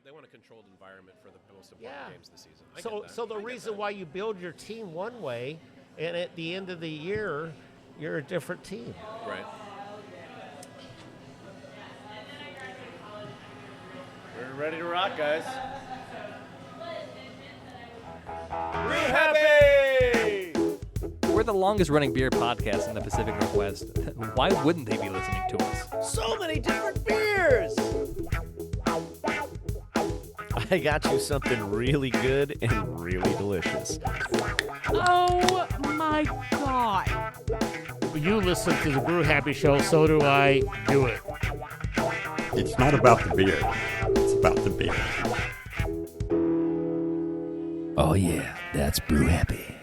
a controlled environment for the most important games of the season. So the reason why you build your team one way, and at the end of the year, you're a different team. Right. We're ready to rock, guys. Brew Happy! We're the longest running beer podcast in the Pacific Northwest. Why wouldn't they be listening to us? So many different beers! I got you something really good and really delicious. Oh my God. You listen to the Brew Happy show, so do I. Do it. It's not about the beer. It's about the beer. Oh yeah, that's Brew Happy.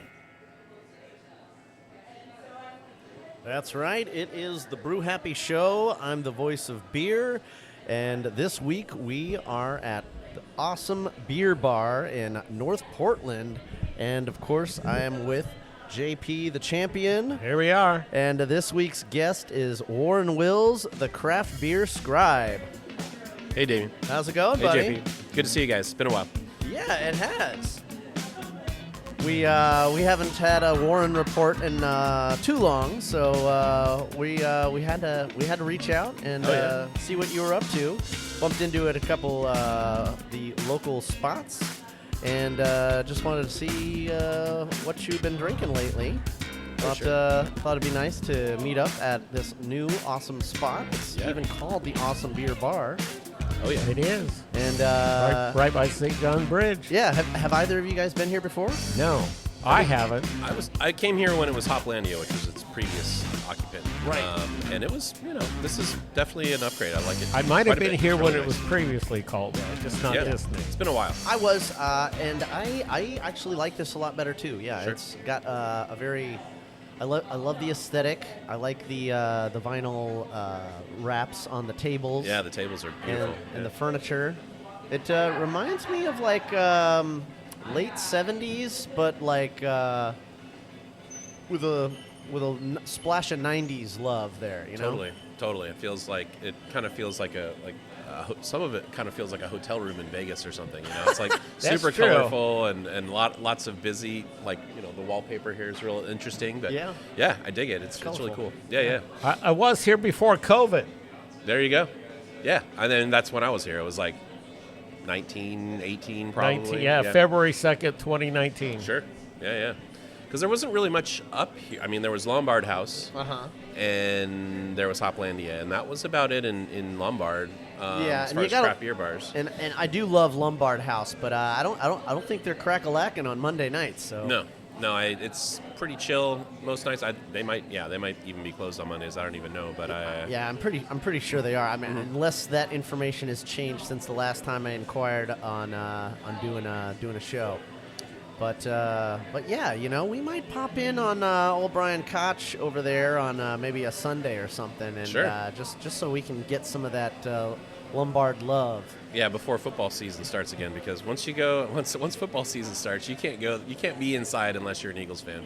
That's right. It is the Brew Happy show. I'm the voice of beer, and this week we are at the Awesome Beer Bar in North Portland, and of course I am with JP the champion. Here we are. And this week's guest is Warren Wills, the Craft Beer Scribe. Hey, Damian. How's it going, Hey, buddy? JP. Good to see you guys. It's been a while. Yeah, it has. We haven't had a Warren report in too long, so we had to reach out and see what you were up to. Bumped into it a couple the local spots, and just wanted to see what you've been drinking lately. Thought it'd be nice to meet up at this new awesome spot. It's even called the Awesome Beer Bar. Oh yeah, It is. And Right by St. John Bridge. yeah, have either of you guys been here before? No, I haven't. I came here when it was Hoplandia, which was its previous occupant. Right. And it was, this is definitely an upgrade. I like it. I might have quite a been bit. here It's when really it was nice. previously called that, just not this name. It's been a while. I was, and I actually like this a lot better too. Yeah, Sure. it's got a very. I love the aesthetic. I like the vinyl wraps on the tables. Yeah, the tables are beautiful. and the furniture. It reminds me of like late '70s, but like with a splash of '90s love there. You know. Totally. It kind of feels like some of it kind of feels like a hotel room in Vegas or something. It's like super true. colorful and lots of busy. The wallpaper here is real interesting. But yeah, I dig it. It's really colorful. cool. Yeah. I was here before COVID. There you go. Yeah, and then that's when I was here. It was like 1918 probably. February 2nd, 2019. Sure. Yeah. Because there wasn't really much up here. I mean, there was Lombard House. And there was Hoplandia, and that was about it in Lombard. As far as craft beer bars. And I do love Lombard House, but I don't think they're crack-a-lacking on Monday nights. So No, it's pretty chill most nights. They might even be closed on Mondays. I don't even know, but yeah, I'm pretty sure they are. I mean, unless that information has changed since the last time I inquired on doing a show. But yeah, we might pop in on old Brian Koch over there on maybe a Sunday or something, and Sure. just so we can get some of that Lombard love. Yeah, before football season starts again, because once football season starts, you can't be inside unless you're an Eagles fan.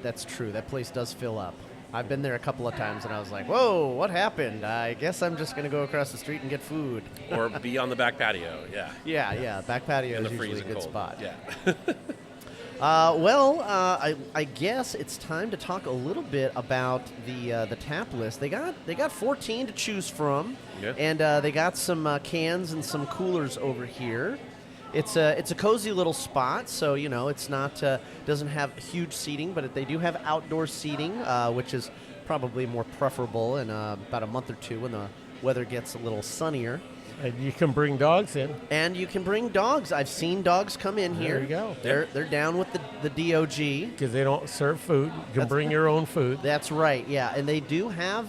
That's true. That place does fill up. I've been there a couple of times, and I was like, whoa, what happened? I guess I'm just going to go across the street and get food. Or be on the back patio, yeah. Yeah, back patio In is the usually a freezing good cold. spot. Yeah. I guess it's time to talk a little bit about the tap list. They got 14 to choose from, and they got some cans and some coolers over here. It's a cozy little spot, so it's not doesn't have huge seating, but they do have outdoor seating, which is probably more preferable in about a month or two when the weather gets a little sunnier. And you can bring dogs in. And you can bring dogs. I've seen dogs come in here. There you go. They're down with the DOG. Because they don't serve food. You can bring your own food. That's right, yeah. And they do have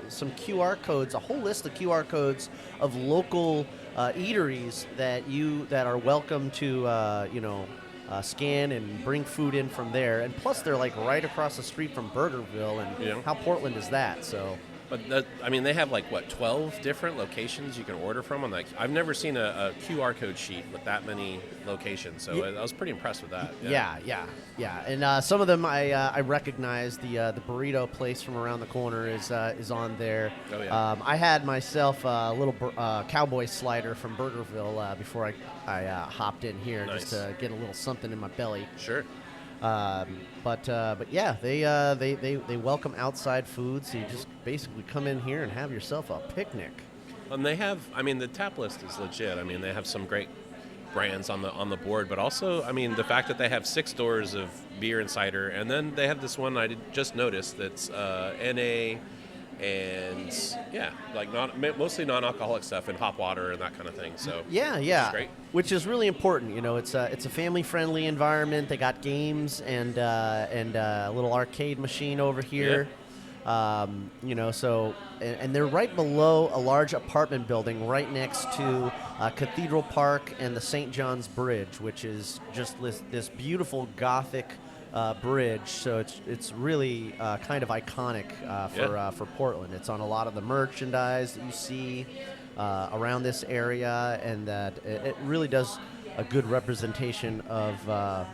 some QR codes, a whole list of QR codes of local eateries that are welcome to, scan and bring food in from there. And plus, they're like right across the street from Burgerville. And how Portland is that? So But they have 12 different locations you can order from. I've never seen a QR code sheet with that many locations, so I was pretty impressed with that. Yeah. And some of them I recognize. The burrito place from around the corner is on there. Oh yeah. I had myself a little cowboy slider from Burgerville before I hopped in here just to get a little something in my belly. Sure. But yeah, they welcome outside food, so you just basically come in here and have yourself a picnic. And they have, the tap list is legit. They have some great brands on the board, but also, the fact that they have 6 doors of beer and cider, and then they have this one I just noticed that's NA and mostly non-alcoholic stuff and hop water and that kind of thing. So yeah, great. Which is really important. It's a family-friendly environment. They got games and a little arcade machine over here. Yeah. So they're right below a large apartment building right next to Cathedral Park and the St. John's Bridge, which is just this beautiful Gothic bridge. So it's really kind of iconic for Portland. It's on a lot of the merchandise that you see around this area, and that it really does a good representation of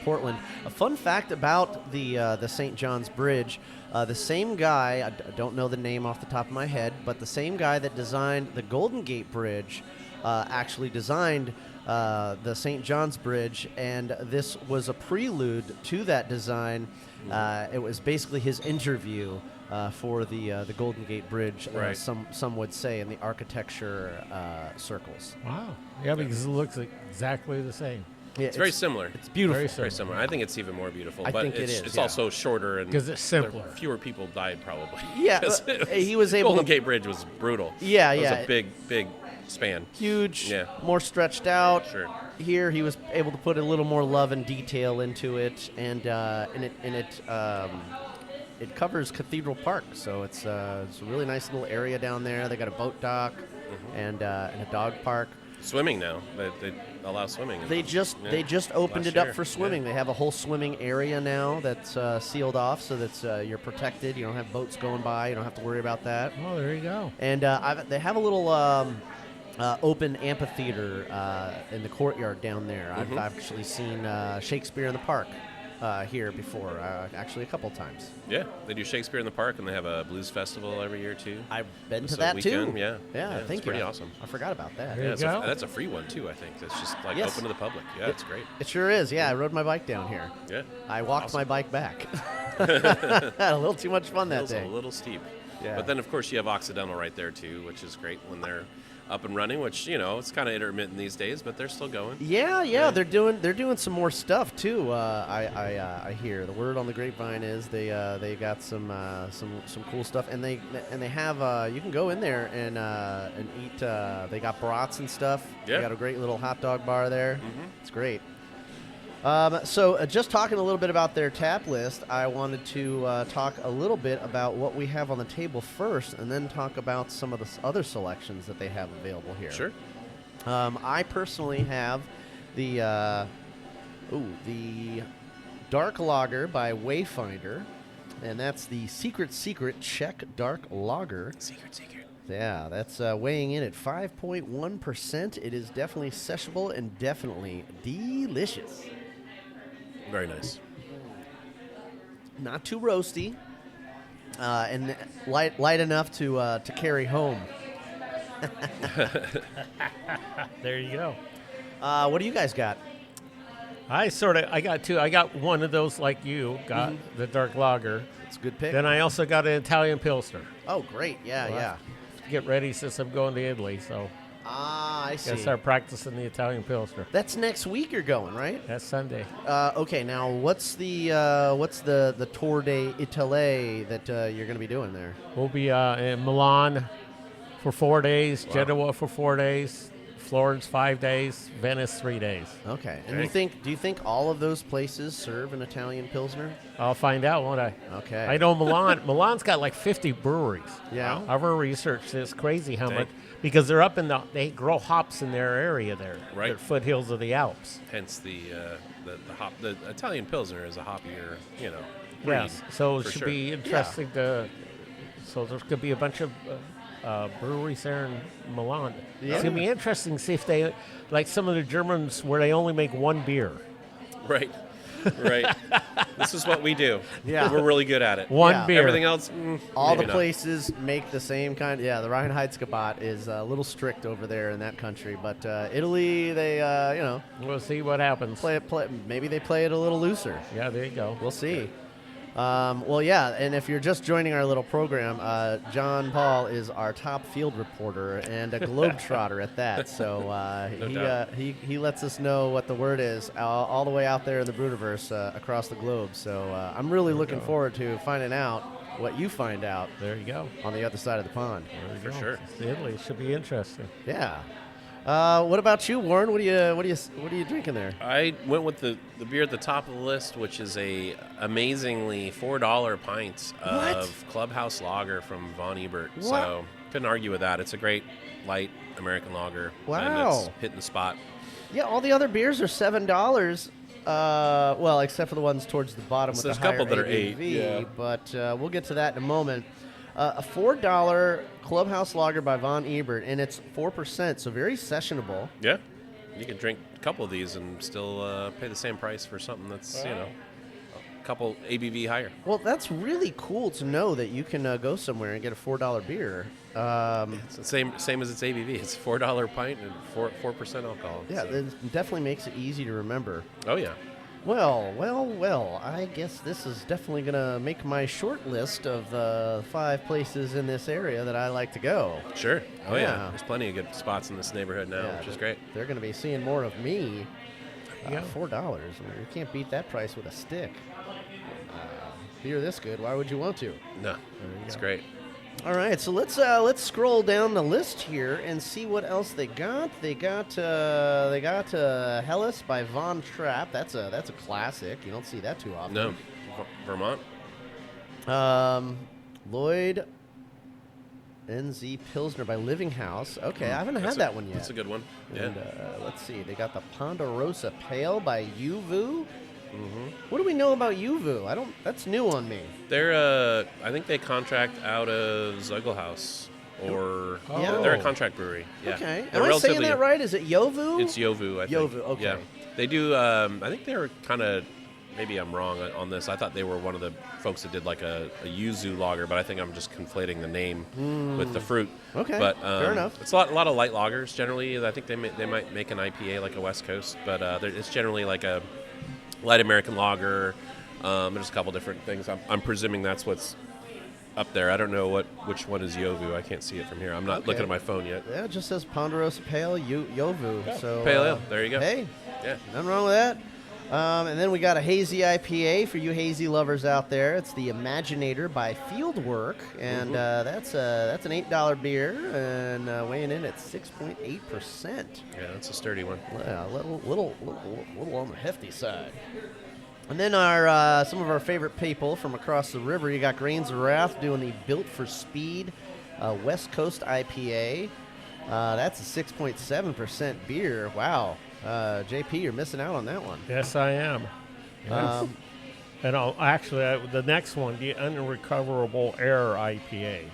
Portland. A fun fact about the St. John's Bridge, the same guy, I don't know the name off the top of my head, but the same guy that designed the Golden Gate Bridge actually designed the St. John's Bridge, and this was a prelude to that design. It was basically his interview for the Golden Gate Bridge, right. Some would say, in the architecture circles. Wow. Yeah, because it looks exactly the same. Yeah, it's very similar. It's beautiful. Very similar. I think it's even more beautiful. I but think it's also shorter and because it's simpler. Fewer people died probably. Yeah, he was able. Golden Gate Bridge was brutal. Yeah, it was a big span. Huge. Yeah. More stretched out. Sure. Here he was able to put a little more love and detail into it, and it covers Cathedral Park, so it's a really nice little area down there. They got a boat dock and a dog park. Swimming now. They allow swimming. They just opened it up for swimming. Yeah. They have a whole swimming area now that's sealed off, so that's you're protected. You don't have boats going by. You don't have to worry about that. Oh, there you go. And they have a little open amphitheater in the courtyard down there. Mm-hmm. I've actually seen Shakespeare in the Park here before, actually a couple times. Yeah, they do Shakespeare in the Park, and they have a blues festival every year too. I've been It's to a that weekend. too. Yeah, thank it's you. pretty awesome. I forgot about that. There you Yeah, go. that's a free one too. I think it's just Yes. open to the public. Yeah, it's great. It sure is. Yeah, I rode my bike down here. Yeah, I walked Awesome. my bike back. Had a little too much fun that Feels day. a little steep. Yeah. But then of course you have Occidental right there too, which is great when they're up and running. Which it's kind of intermittent these days, but they're still going. Yeah, they're doing some more stuff too. I hear the word on the grapevine is they got some cool stuff, and they have you can go in there and eat. They got brats and stuff. Yeah. They got a great little hot dog bar there. Mm-hmm. It's great. So just talking a little bit about their tap list, I wanted to talk a little bit about what we have on the table first, and then talk about some of the other selections that they have available here. Sure. I personally have the Dark Lager by Wayfinder, and that's the Secret Czech Dark Lager. Secret. Yeah, that's weighing in at 5.1%. It is definitely sessionable and definitely delicious. Very nice. Not too roasty, and light enough to carry home. There you go. What do you guys got? I got two. I got one of those like you got, the dark lager. It's a good pick. Then I also got an Italian Pilsner. Oh, great. Yeah, Well, yeah. Get ready since I'm going to Italy, so I see. gotta start practicing the Italian Pilsner. That's next week you're going, right? That's Sunday. Okay, now what's the Tour d'Italie that you're going to be doing there? We'll be in Milan for 4 days, Genoa for 4 days, Florence 5 days, Venice 3 days. Okay. And Okay. do you think all of those places serve an Italian Pilsner? I'll find out, won't I? Okay. I know Milan. Milan's got like 50 breweries. Yeah. I've researched. It's crazy how Dang. much, because they're up in they grow hops in their area there. Right. They're foothills of the Alps. Hence the hop. The Italian Pilsner is a hoppier, breed, Yes. So it for should sure. be interesting to So there's going to be a bunch of breweries there in Milan. Yeah. It's going to be interesting to see if they, like some of the Germans, where they only make one beer. Right. Right. This is what we do. Yeah. We're really good at it. One Yeah. beer. Everything else, All maybe the not. places make the same kind. Yeah, the Reinheitsgebot is a little strict over there in that country, but Italy, they We'll see what happens. play. Maybe they play it a little looser. Yeah, there you go. We'll see. Well, yeah, and if you're just joining our little program, John Paul is our top field reporter and a globetrotter at that. So doubt. he lets us know what the word is all the way out there in the Brewverse across the globe. So I'm really looking forward to finding out what you find out There you go. on the other side of the pond. For sure. Italy should be interesting. Yeah. What about you, Warren? What are you drinking there? I went with the beer at the top of the list, which is a amazingly $4 pint of Clubhouse Lager from Von Ebert. What? So couldn't argue with that. It's a great light American lager. And Wow. it's hitting the spot. Yeah, all the other beers are $7. Well, except for the ones towards the bottom So with there's the a couple higher that are $8, ABV, yeah. But we'll get to that in a moment. A $4 Clubhouse Lager by Von Ebert, and it's 4%, so very sessionable. Yeah. You can drink a couple of these and still pay the same price for something that's, a couple ABV higher. Well, that's really cool to know that you can go somewhere and get a $4 beer. It's the same as its ABV. It's a $4 pint and 4% alcohol. Yeah, So- it definitely makes it easy to remember. Oh, yeah. Well, I guess this is definitely going to make my short list of 5 places in this area that I like to go. Sure. Oh, Yeah. yeah. There's plenty of good spots in this neighborhood now, Yeah, which is great. They're going to be seeing more of me. Yeah. $4. I mean, you can't beat that price with a stick. Beer this good, why would you want to? No, it's great. All right, so let's scroll down the list here and see what else they got. They got Hellas by Von Trapp. That's a classic. You don't see that too often. No, Vermont. Lloyd NZ Pilsner by Living House. Okay, I haven't had that one yet. That's a good one. Yeah. And let's see, they got the Ponderosa Pale by Uvu. Mm-hmm. What do we know about Uvu? That's new on me. They're, I think they contract out of Zugelhaus, or Yeah. they're a contract brewery. Yeah. Okay, They're am I saying relatively- that right? Is it Yovu? It's Yovu, I think. Yovu, okay. Yeah. They do, I think they were kind of, maybe I'm wrong on this. I thought they were one of the folks that did like a yuzu lager, but I think I'm just conflating the name with the fruit. Okay, But fair enough. It's a lot of light lagers generally. I think they might make an IPA like a West Coast, but it's generally like a light American lager. There's a couple different things. I'm presuming that's what's up there. I don't know which one is Yovu. I can't see it from here. I'm not looking at my phone yet. Yeah, it just says Ponderosa Pale Yovu. So Pale Ale. There you go. Hey, Yeah. nothing wrong with that. And then we got a hazy IPA for you hazy lovers out there. It's the Imaginator by Fieldwork, and that's an $8 beer and weighing in at 6.8%. Yeah, that's a sturdy one. Yeah, a little on the hefty side. And then our some of our favorite people from across the river. You got Grains of Wrath doing the Built for Speed West Coast IPA. That's a 6.7% beer. Wow. JP, you're missing out on that one. Yes, I am. And the next one, the Unrecoverable Air IPA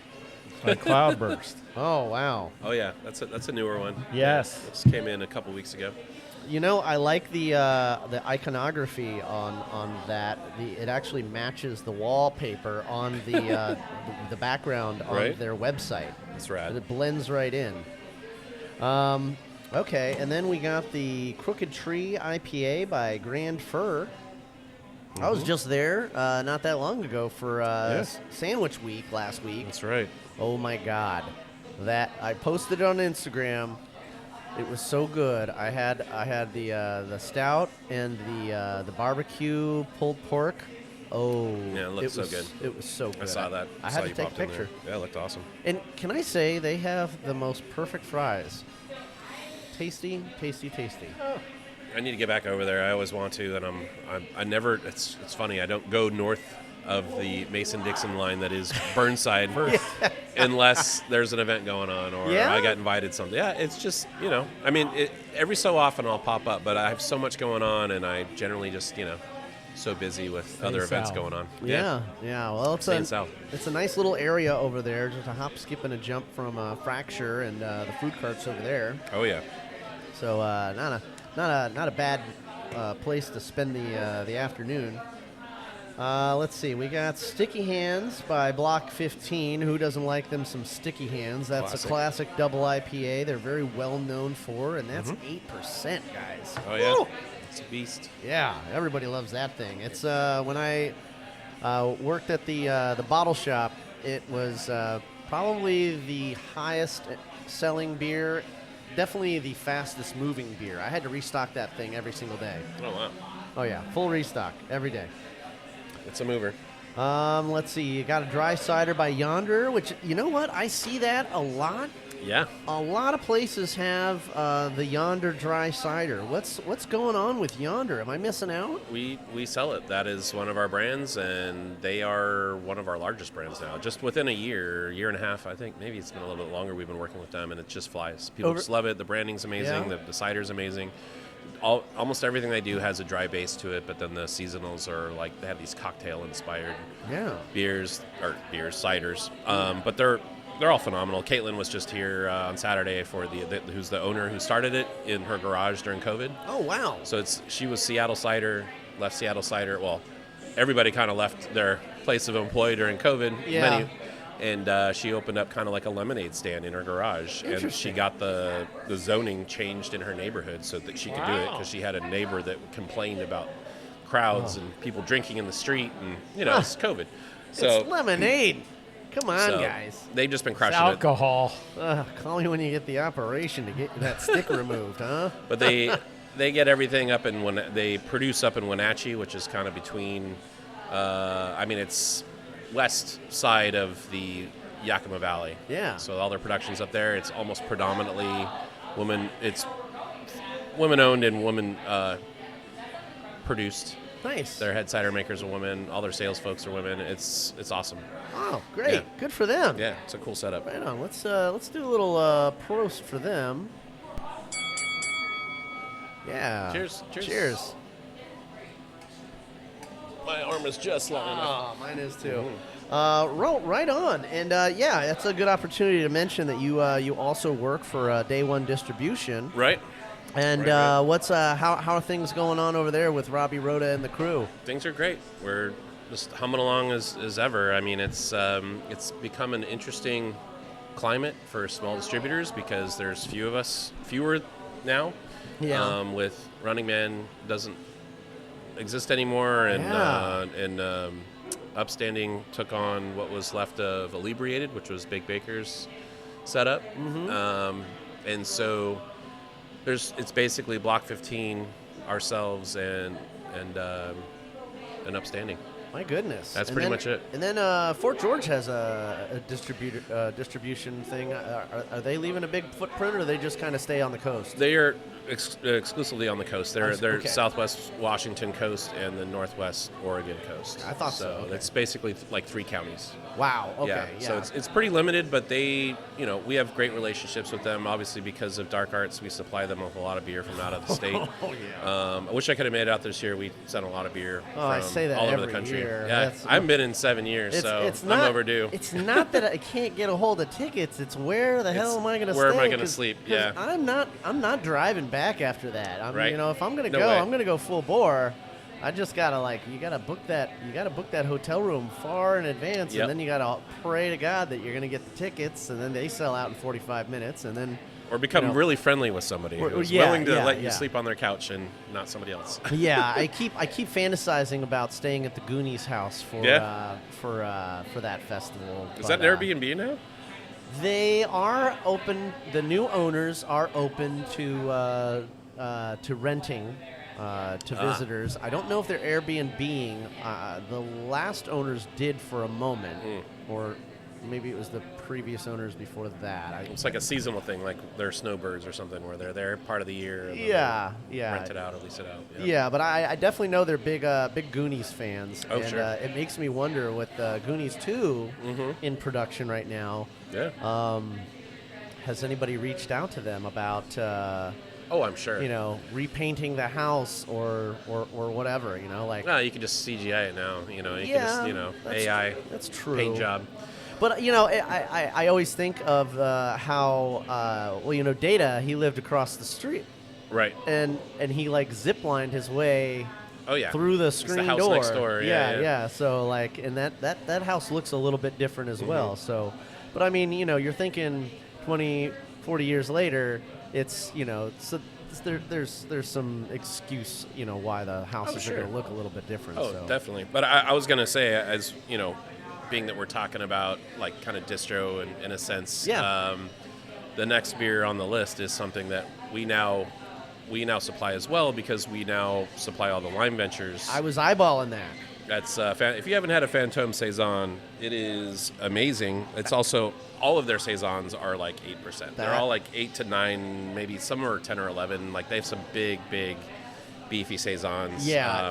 by Cloudburst. Oh, wow. Oh yeah, that's a newer one. Yes. It just came in a couple weeks ago. You know, I like the iconography on that. It actually matches the wallpaper on the the background on Right. their website. That's rad. It blends right in. Okay, and then we got the Crooked Tree IPA by Grand Fir. I was just there not that long ago for Sandwich Week last week. That's right. Oh my God, that I posted it on Instagram. It was so good. I had the stout and the barbecue pulled pork. Oh, Yeah, it looked so good. It was so good. I saw that. I Saw had to you take a popped in picture. there. Yeah, it looked awesome. And can I say they have the most perfect fries? Tasty, tasty, tasty. I need to get back over there. I always want to, and I never. It's funny. I don't go north of the Mason-Dixon line that is Burnside unless there's an event going on or Yeah? I got invited something. Yeah, it's just I mean, every so often I'll pop up, but I have so much going on, and I generally just so busy with Stay other events south. going on. Yeah. Well, Staying south. it's a nice little area over there. Just a hop, skip, and a jump from Fracture and the food carts over there. Oh yeah. So not a bad place to spend the afternoon. Let's see. We got Sticky Hands by Block 15. Who doesn't like them some Sticky Hands? That's a classic double IPA. They're very well known for, and that's 8%, guys. Oh yeah. Woo! It's a beast. Yeah, everybody loves that thing. It's when I worked at the bottle shop, it was probably the highest selling beer, definitely the fastest moving beer. I had to restock that thing every single day. Oh wow. Oh yeah, full restock every day. It's a mover. Let's see. You got a dry cider by Yonder, which, you know what? I see that a lot. Yeah. A lot of places have the Yonder dry cider. What's going on with Yonder? Am I missing out? We sell it. That is one of our brands, and they are one of our largest brands now. Just within a year and a half, I think. Maybe it's been a little bit longer we've been working with them, and it just flies. People just love it. The branding's amazing. Yeah. The cider's amazing. Almost everything they do has a dry base to it, but then the seasonals are like they have these cocktail-inspired ciders. But they're all phenomenal. Caitlin was just here on Saturday for who's the owner who started it in her garage during COVID. Oh wow! So she was Seattle Cider, left Seattle Cider. Well, everybody kind of left their place of employ during COVID. Yeah. And she opened up kind of like a lemonade stand in her garage, and she got the zoning changed in her neighborhood so that she could do it because she had a neighbor that complained about crowds and people drinking in the street, and it's COVID. So it's lemonade. Come on, guys. They've just been It's crushing it. alcohol. Call me when you get the operation to get that stick removed, huh? But they get everything up in they produce up in Wenatchee, which is kind of between. It's west side of the Yakima Valley. Yeah. So all their production's up there. It's almost predominantly women. It's women-owned and women produced. Nice. Their head cider makers are women. All their sales folks are women. It's awesome. Oh, great. Yeah. Good for them. Yeah, it's a cool setup. Right on. Let's do a little prost for them. Yeah. Cheers. Cheers. My arm is just long enough. Oh, mine is too. Right on. And it's a good opportunity to mention that you also work for Day One Distribution. Right. And Right. what's how are things going on over there with Robbie Rhoda and the crew? Things are great. We're just humming along as ever. I mean, it's become an interesting climate for small distributors because there's fewer now. Yeah. With Running Man doesn't exist anymore, and Upstanding took on what was left of Inebriated, which was Big Baker's setup. And so it's basically Block 15, ourselves, and Upstanding. My goodness. That's pretty much it. And then Fort George has a distribution thing. Are they leaving a big footprint, or do they just kind of stay on the coast? They are exclusively on the coast. They're Okay. Southwest Washington coast and the Northwest Oregon coast. I thought so. Okay. It's basically like 3 counties. Wow. Okay. Yeah. So it's pretty limited, but we have great relationships with them. Obviously, because of Dark Arts, we supply them with a lot of beer from out of the state. I wish I could have made it out this year. We sent a lot of beer from I say that all over the every country. year. Yeah, That's- I haven't been in 7 years, so not, I'm overdue. It's not that I can't get a hold of tickets. It's where the hell am I going to stay? Where am I going to sleep? Yeah. I'm not driving back after that. Right. If I'm going to No go, way. I'm going to go full bore. I just gotta you gotta book that hotel room far in advance, Yep. and then you gotta pray to God that you're gonna get the tickets, and then they sell out in 45 minutes, and then Or become really friendly with somebody who's yeah, willing to yeah, let you yeah. sleep on their couch and not somebody else. yeah, I keep fantasizing about staying at the Goonies house for that festival. Is that an Airbnb now? They are open. The new owners are open to renting to visitors. I don't know if they're Airbnb-ing. The last owners did for a moment, or maybe it was the previous owners before that. It's like a seasonal thing, like they're snowbirds or something, where they're there part of the year. And then Yeah, they yeah. Rent it out or lease it out. Yeah, but I definitely know they're big Goonies fans. Oh, and, sure. It makes me wonder with Goonies 2 in production right now. Yeah. Has anybody reached out to them about? Oh, I'm sure. repainting the house or whatever. Like No, you can just CGI it now. You can just AI That's true. paint job. But I always think of how Data, he lived across the street, Right. and he like ziplined his way Oh yeah. through the It's screen the house door. next door. Yeah. So like, and that house looks a little bit different as well. So, but I mean, you're thinking 20, 40 years later, it's there's some excuse why the houses are going to look a little bit different. Oh, so. definitely. But I was gonna say, as being that we're talking about like kind of distro in a sense, the next beer on the list is something that we now supply as well, because we now supply all the wine ventures. I was eyeballing that. That's if you haven't had a Fantôme Saison, it is amazing. It's also, all of their Saisons are like 8%. They're all like 8 to 9, maybe some are 10 or 11. Like they have some big beefy Saisons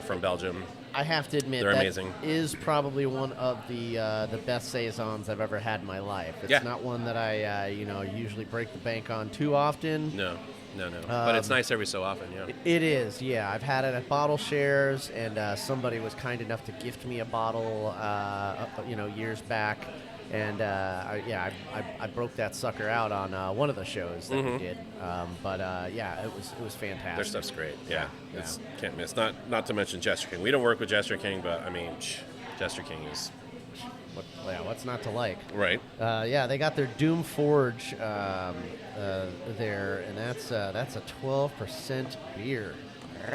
from Belgium. I have to admit, They're that amazing. is probably one of the best Saisons I've ever had in my life. It's not one that I usually break the bank on too often. No. But it's nice every so often, yeah. It is, yeah. I've had it at bottle shares, and somebody was kind enough to gift me a bottle, years back. And I broke that sucker out on one of the shows that we did. It was fantastic. Their stuff's great. Yeah. It's can't miss. Not to mention Jester King. We don't work with Jester King, but I mean, Jester King is what's not to like? right. They got their Doom Forge there, and that's a 12% beer.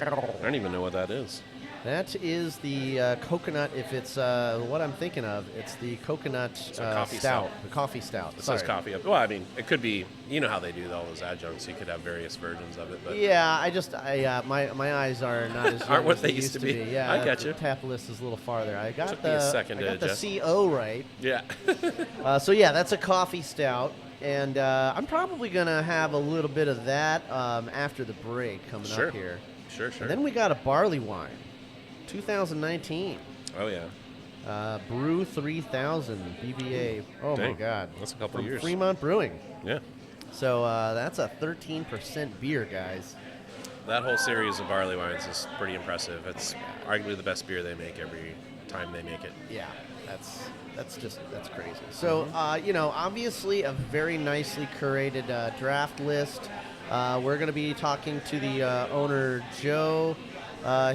I don't even know what that is. That is the coconut. If it's what I'm thinking of, it's the coconut coffee stout. The coffee stout. It says coffee up. Well, I mean, it could be. You know how they do all those adjuncts. You could have various versions of it. But yeah, my eyes are not as aren't young what as they used to be. Yeah, I got you. The tap list is a little farther. I got Took me a second to adjust. the CO right. Yeah. That's a coffee stout. And I'm probably going to have a little bit of that after the break coming up here. Sure. And then we got a barley wine, 2019. Oh, yeah. Brew 3000 BBA. Oh, Dang. my God. That's a couple From of years. Fremont Brewing. Yeah. So that's a 13% beer, guys. That whole series of barley wines is pretty impressive. It's arguably the best beer they make every time they make it. Yeah, that's crazy. So, obviously a very nicely curated draft list. We're going to be talking to the owner, Joe,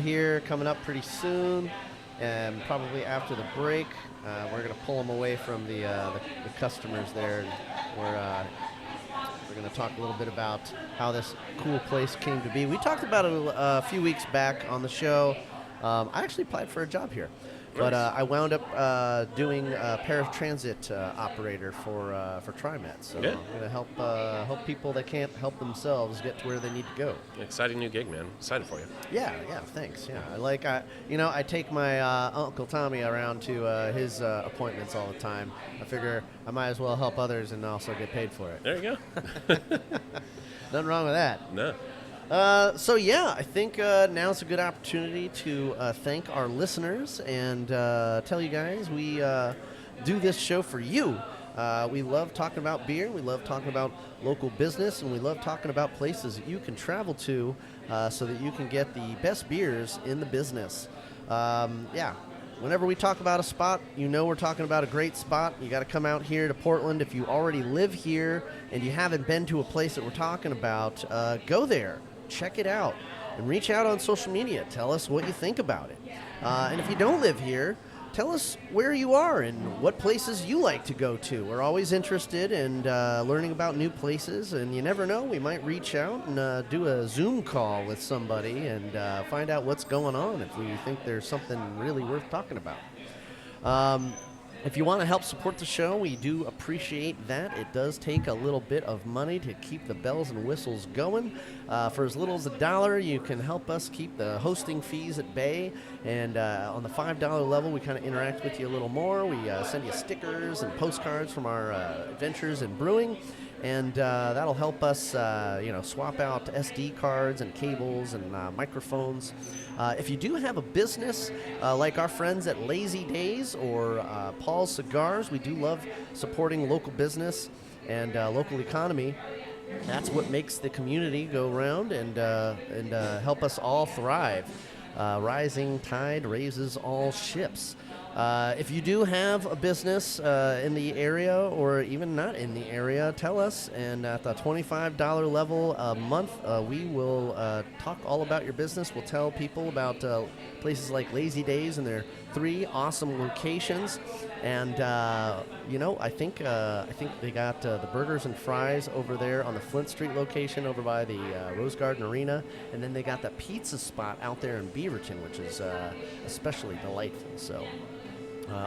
here coming up pretty soon, and probably after the break. We're going to pull him away from the customers there. And we're going to talk a little bit about how this cool place came to be. We talked about it a few weeks back on the show. I actually applied for a job here. But I wound up doing a paratransit operator for TriMet. So I'm going to help people that can't help themselves get to where they need to go. Exciting new gig, man. Excited for you. Yeah, thanks. Yeah, I take my Uncle Tommy around to his appointments all the time. I figure I might as well help others and also get paid for it. There you go. Nothing wrong with that. No. I think now's a good opportunity to thank our listeners and tell you guys we do this show for you. We love talking about beer, we love talking about local business, and we love talking about places that you can travel to so that you can get the best beers in the business. Whenever we talk about a spot, we're talking about a great spot. You got to come out here to Portland. If you already live here and you haven't been to a place that we're talking about, go there. Check it out and reach out on social media. Tell us what you think about it. And if you don't live here, tell us where you are and what places you like to go to. We're always interested in learning about new places, and you never know, we might reach out and do a Zoom call with somebody and find out what's going on if we think there's something really worth talking about. If you want to help support the show, we do appreciate that. It does take a little bit of money to keep the bells and whistles going. For as little as $1, you can help us keep the hosting fees at bay. And on the $5 level, we kind of interact with you a little more. We send you stickers and postcards from our adventures in brewing. And that'll help us, swap out SD cards and cables and microphones. If you do have a business like our friends at Lazy Days or Paul's Cigars, we do love supporting local business and local economy. That's what makes the community go round and help us all thrive. Rising tide raises all ships. If you do have a business in the area or even not in the area, tell us. And at the $25 level a month, we will talk all about your business. We'll tell people about places like Lazy Days and their 3 awesome locations. And I think they got the burgers and fries over there on the Flint Street location over by the Rose Garden Arena, and then they got the pizza spot out there in Beaverton, which is especially delightful. So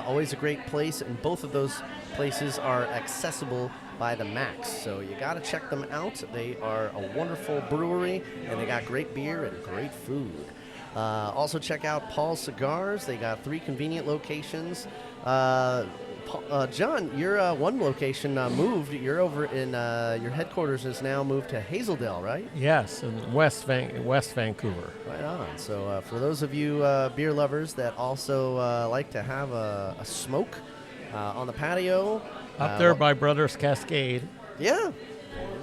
always a great place, and both of those places are accessible by the max. So you got to check them out. They are a wonderful brewery, and they got great beer and great food. Also check out Paul's Cigars. They got 3 convenient locations. John, your one location moved. You're over in your headquarters is now moved to Hazeldale, right? Yes, in West Vancouver. Right on. So for those of you beer lovers that also like to have a smoke on the patio, Up there by Brothers Cascade. yeah,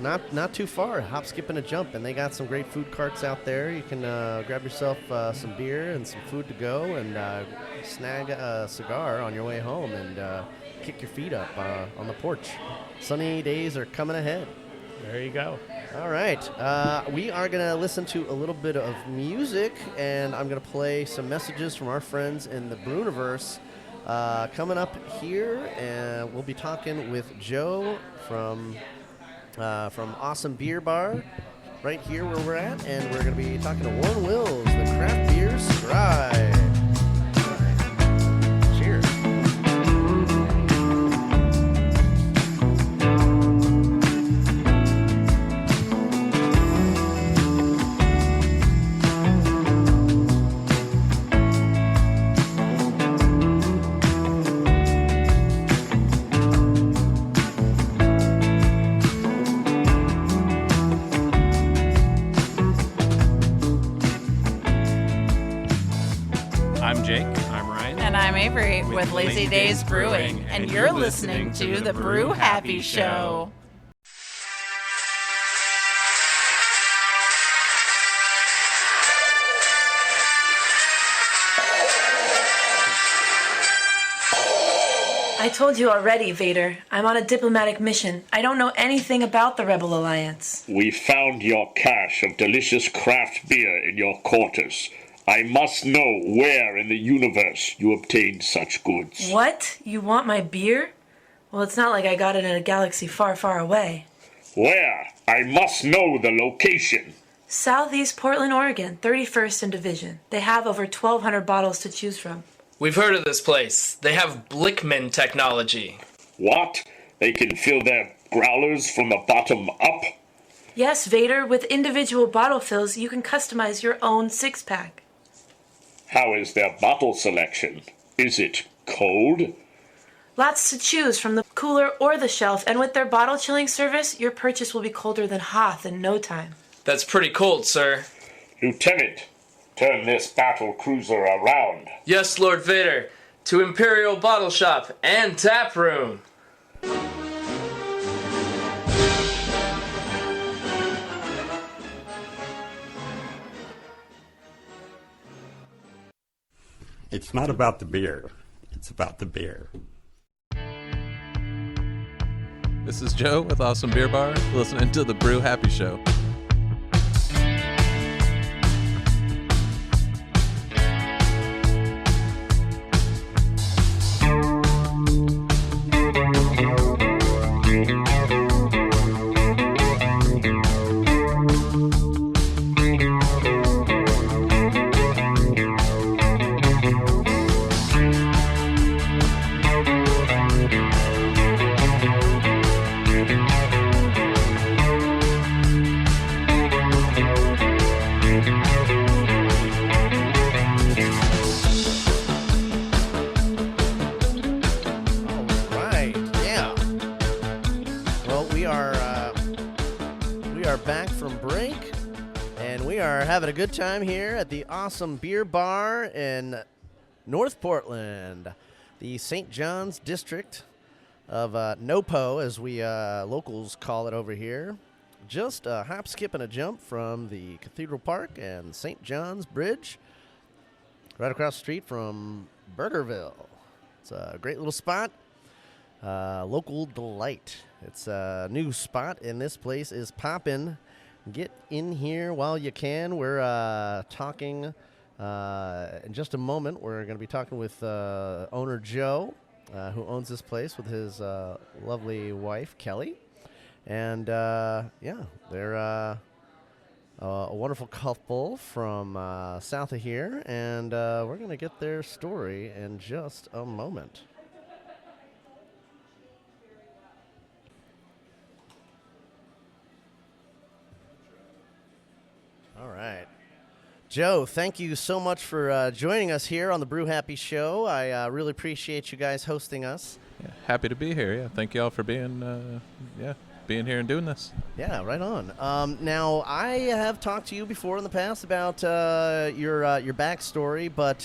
not too far. Hop, skip, and a jump, and they got some great food carts out there. You can grab yourself some beer and some food to go, and snag a cigar on your way home, and kick your feet up on the porch. Sunny days are coming ahead. There you go. All right, we are going to listen to a little bit of music, and I'm going to play some messages from our friends in the Brewiverse. Coming up here, and we'll be talking with Joe from Awesome Beer Bar right here where we're at, and we're going to be talking to Warren Wills, the Craft Beer Scribe. Cheers. I'm Jake. I'm Ryan. And I'm Avery with Lazy Days Brewing, and you're listening to the Brew Happy Show. I told you already, Vader. I'm on a diplomatic mission. I don't know anything about the Rebel Alliance. We found your cache of delicious craft beer in your quarters. I must know where in the universe you obtained such goods. What? You want my beer? Well, it's not like I got it in a galaxy far, far away. Where? I must know the location. Southeast Portland, Oregon, 31st and Division. They have over 1,200 bottles to choose from. We've heard of this place. They have Blickman technology. What? They can fill their growlers from the bottom up? Yes, Vader. With individual bottle fills, you can customize your own 6-pack. How is their bottle selection? Is it cold? Lots to choose from the cooler or the shelf, and with their bottle chilling service, your purchase will be colder than Hoth in no time. That's pretty cold, sir. Lieutenant, turn this battle cruiser around. Yes, Lord Vader. To Imperial Bottle Shop and Tap Room. It's not about the beer. It's about the beer. This is Joe with Awesome Beer Bar, listening to the Brew Happy Show. Having a good time here at the Awesome Beer Bar in North Portland, the St. John's district of NOPO, as we locals call it over here. just a hop, skip, and a jump from the Cathedral Park and St. John's Bridge, right across the street from Burgerville. It's a great little spot. Local delight. It's a new spot, and this place is poppin'. Get in here while you can. We're talking in just a moment. We're going to be talking with owner Joe, who owns this place with his lovely wife, Kelly. And, they're a wonderful couple from south of here, and we're going to get their story in just a moment. All right. Joe, thank you so much for joining us here on the Brew Happy Show. I really appreciate you guys hosting us. Yeah, happy to be here. Yeah, thank you all for being here and doing this. Yeah, right on. Now, I have talked to you before in the past about your backstory, but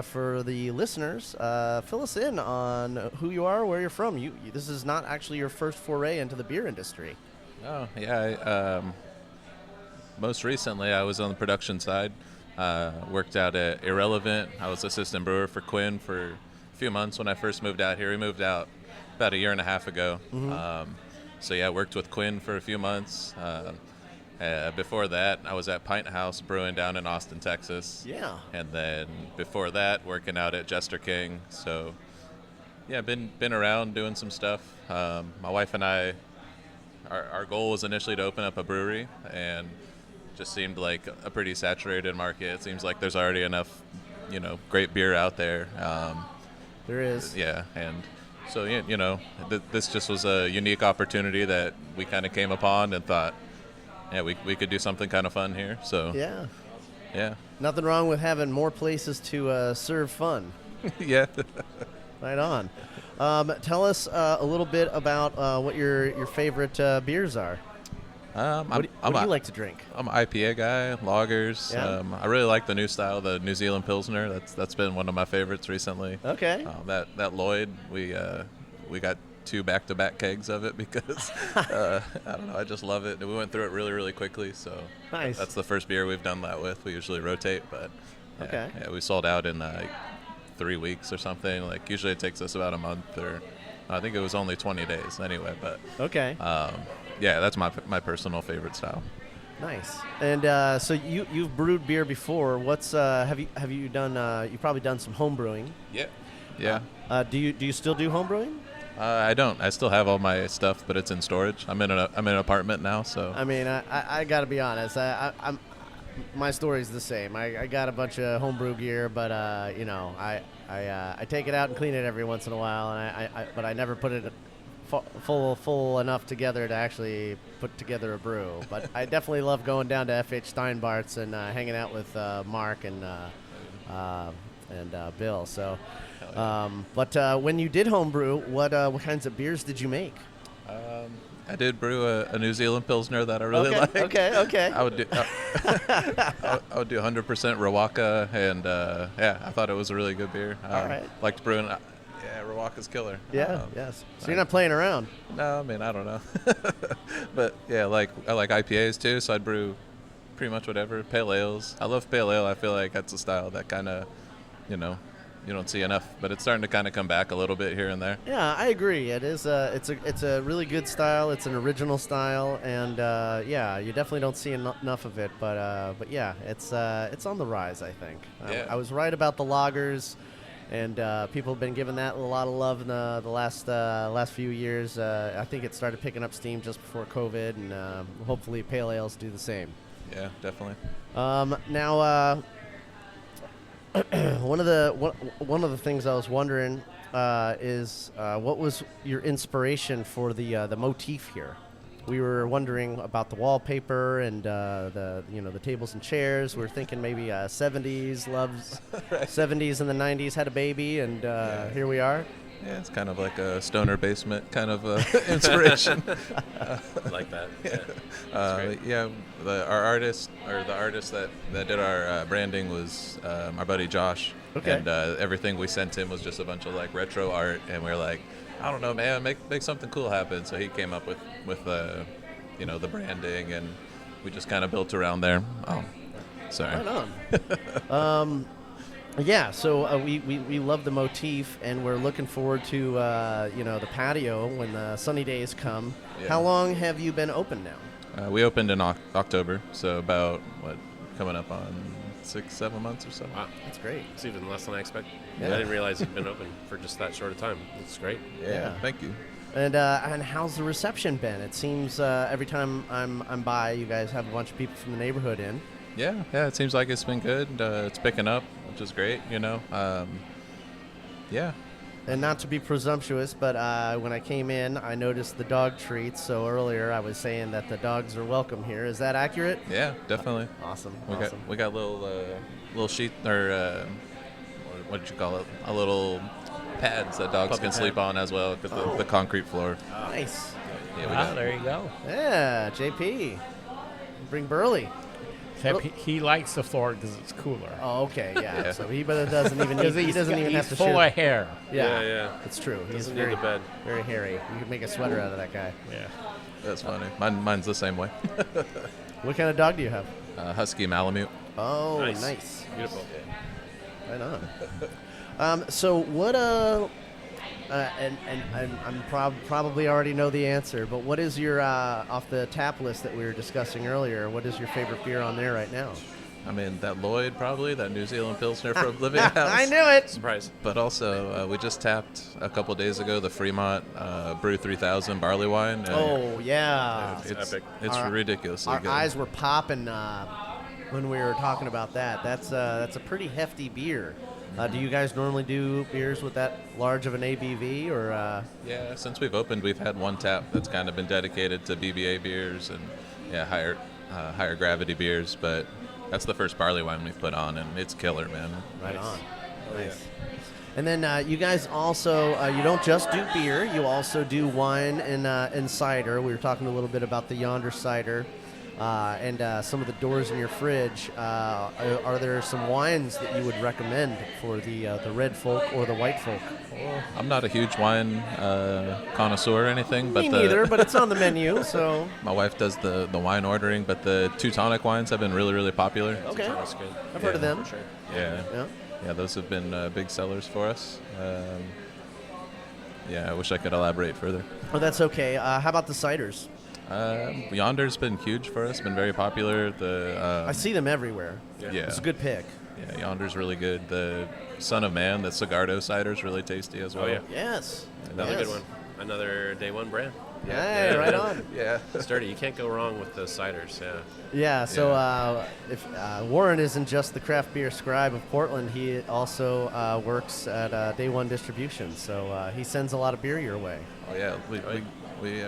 for the listeners, fill us in on who you are, where you're from. This is not actually your first foray into the beer industry. Oh, yeah. Most recently, I was on the production side. Worked out at Irrelevant. I was assistant brewer for Quinn for a few months when I first moved out here. We moved out about a year and a half ago. Mm-hmm. Worked with Quinn for a few months. Before that, I was at Pint House Brewing down in Austin, Texas. Yeah. And then before that, working out at Jester King. So, yeah, been around doing some stuff. My wife and I, our goal was initially to open up a brewery, and just seemed like a pretty saturated market. It seems like there's already enough, great beer out there. There is. Yeah, and so, this just was a unique opportunity that we kind of came upon and thought, yeah, we could do something kind of fun here. So yeah. Nothing wrong with having more places to serve fun. Yeah. Right on. Tell us a little bit about what your favorite beers are. What do you like to drink? I'm an IPA guy, lagers. Yeah. I really like the new style, the New Zealand Pilsner. That's been one of my favorites recently. Okay. That Lloyd, we got 2 back-to-back kegs of it because I don't know, I just love it. We went through it really, really quickly. So nice. That's the first beer we've done that with. We usually rotate, but okay. Yeah, we sold out in 3 weeks or something. Like usually it takes us about a month, or I think it was only 20 days anyway. But okay. Yeah, that's my personal favorite style. Nice. And so you've brewed beer before. What's have you done? You've probably done some home brewing. Yeah. Do you still do home brewing? I don't. I still have all my stuff, but it's in storage. I'm in an apartment now, so. I mean, I got to be honest. My story's the same. I got a bunch of homebrew gear, but I take it out and clean it every once in a while, but I never put it full enough together to actually put together a brew. But I definitely love going down to F.H. Steinbart's and hanging out with Mark and Bill. So, but when you did homebrew, what likes of beers did you make? I did brew a New Zealand Pilsner that I really liked. Okay. I would do I would do 100% Rawaka, and I thought it was a really good beer. All right. Liked brewing. Rawaka's killer. Yeah. Yes. So you're not playing around. No, I mean, I don't know. But yeah, I like IPAs too, so I'd brew pretty much whatever. Pale ales. I love pale ale. I feel like that's a style that kind of, you don't see enough, but it's starting to kind of come back a little bit here and there. Yeah, I agree. It is. It's a really good style. It's an original style, and you definitely don't see enough of it. But yeah, it's on the rise, I think. Yeah. I was right about the lagers, and people have been giving that a lot of love in the last few years. I think it started picking up steam just before COVID, and hopefully pale ales do the same. Yeah, definitely. Now. One of the things I was wondering is what was your inspiration for the motif here? We were wondering about the wallpaper and the tables and chairs. We're thinking maybe 70s loves right. 70s and the 90s had a baby, and here we are. Yeah, it's kind of like a stoner basement kind of inspiration. Like that. Yeah. Our artist, or the artist that did our branding was our buddy Josh. Okay. And everything we sent him was just a bunch of like retro art, and we were like, I don't know, man, make something cool happen. So he came up with the branding, and we just kind of built around there. Oh, sorry. Right on. Yeah, so we love the motif, and we're looking forward to the patio when the sunny days come. Yeah. How long have you been open now? We opened in October, so about coming up on 6-7 months or so. Wow, that's great. It's even less than I expected. Yeah. I didn't realize you'd been open for just that short a time. It's great. Yeah. Thank you. And how's the reception been? It seems every time I'm by, you guys have a bunch of people from the neighborhood in. Yeah, it seems like it's been good. It's picking up, which is great, yeah. And not to be presumptuous, but when I came in, I noticed the dog treats. So earlier I was saying that the dogs are welcome here. Is that accurate? Yeah, definitely. Awesome. We got little sheet, or what did you call it? A little pads that dogs Puppy can sleep pad. on as well, because the concrete floor. Nice. Yeah, There you go. Yeah, JP. Bring Burley. Except he likes the floor because it's cooler. Oh, okay, yeah. So he doesn't even need, he doesn't even have to he's full share. of hair. Yeah, it's true. He's Doesn't very need the bed. very hairy. You could make a sweater out of that guy. Yeah. That's funny. Mine's the same way. What kind of dog do you have? Husky Malamute. Oh, nice. Beautiful. Right on. So what and I'm probably already know the answer, but what is your off the tap list that we were discussing earlier? What is your favorite beer on there right now? I mean, that Lloyd, probably, that New Zealand Pilsner from Living House. I knew it. Surprise. But also, we just tapped a couple days ago the Fremont Brew 3000 barley wine. And Oh yeah, it's epic. It's ridiculously Our good. eyes were popping when we were talking about that. That's a pretty hefty beer. Do you guys normally do beers with that large of an ABV, or? Yeah, since we've opened, we've had one tap that's kind of been dedicated to BBA beers and higher gravity beers. But that's the first barley wine we've put on, and it's killer, man. Right on. Oh, Nice. yeah. And then you guys also, you don't just do beer, you also do wine and cider. We were talking a little bit about the Yonder cider and some of the doors in your fridge. Are there some wines that you would recommend for the red folk or the white folk? I'm not a huge wine connoisseur or anything, but Me neither, but it's on the menu, so. My wife does the wine ordering, but the Teutonic wines have been really, really popular. Okay. That's good. I've heard of them. Sure. Yeah, those have been big sellers for us. I wish I could elaborate further. Oh, that's okay. How about the ciders? Yonder's been huge for us, been very popular. I see them everywhere. Yeah. It's a good pick. Yeah, Yonder's really good. The Son of Man, the Cigardo cider's really tasty as well. Oh, yeah. Yes. Another good one. Another day one brand. Yeah, right on. Yeah. Sturdy. You can't go wrong with those ciders. Yeah. Yeah, so if Warren isn't just the Craft Beer Scribe of Portland, he also works at Day One Distribution, so he sends a lot of beer your way. Oh, yeah. We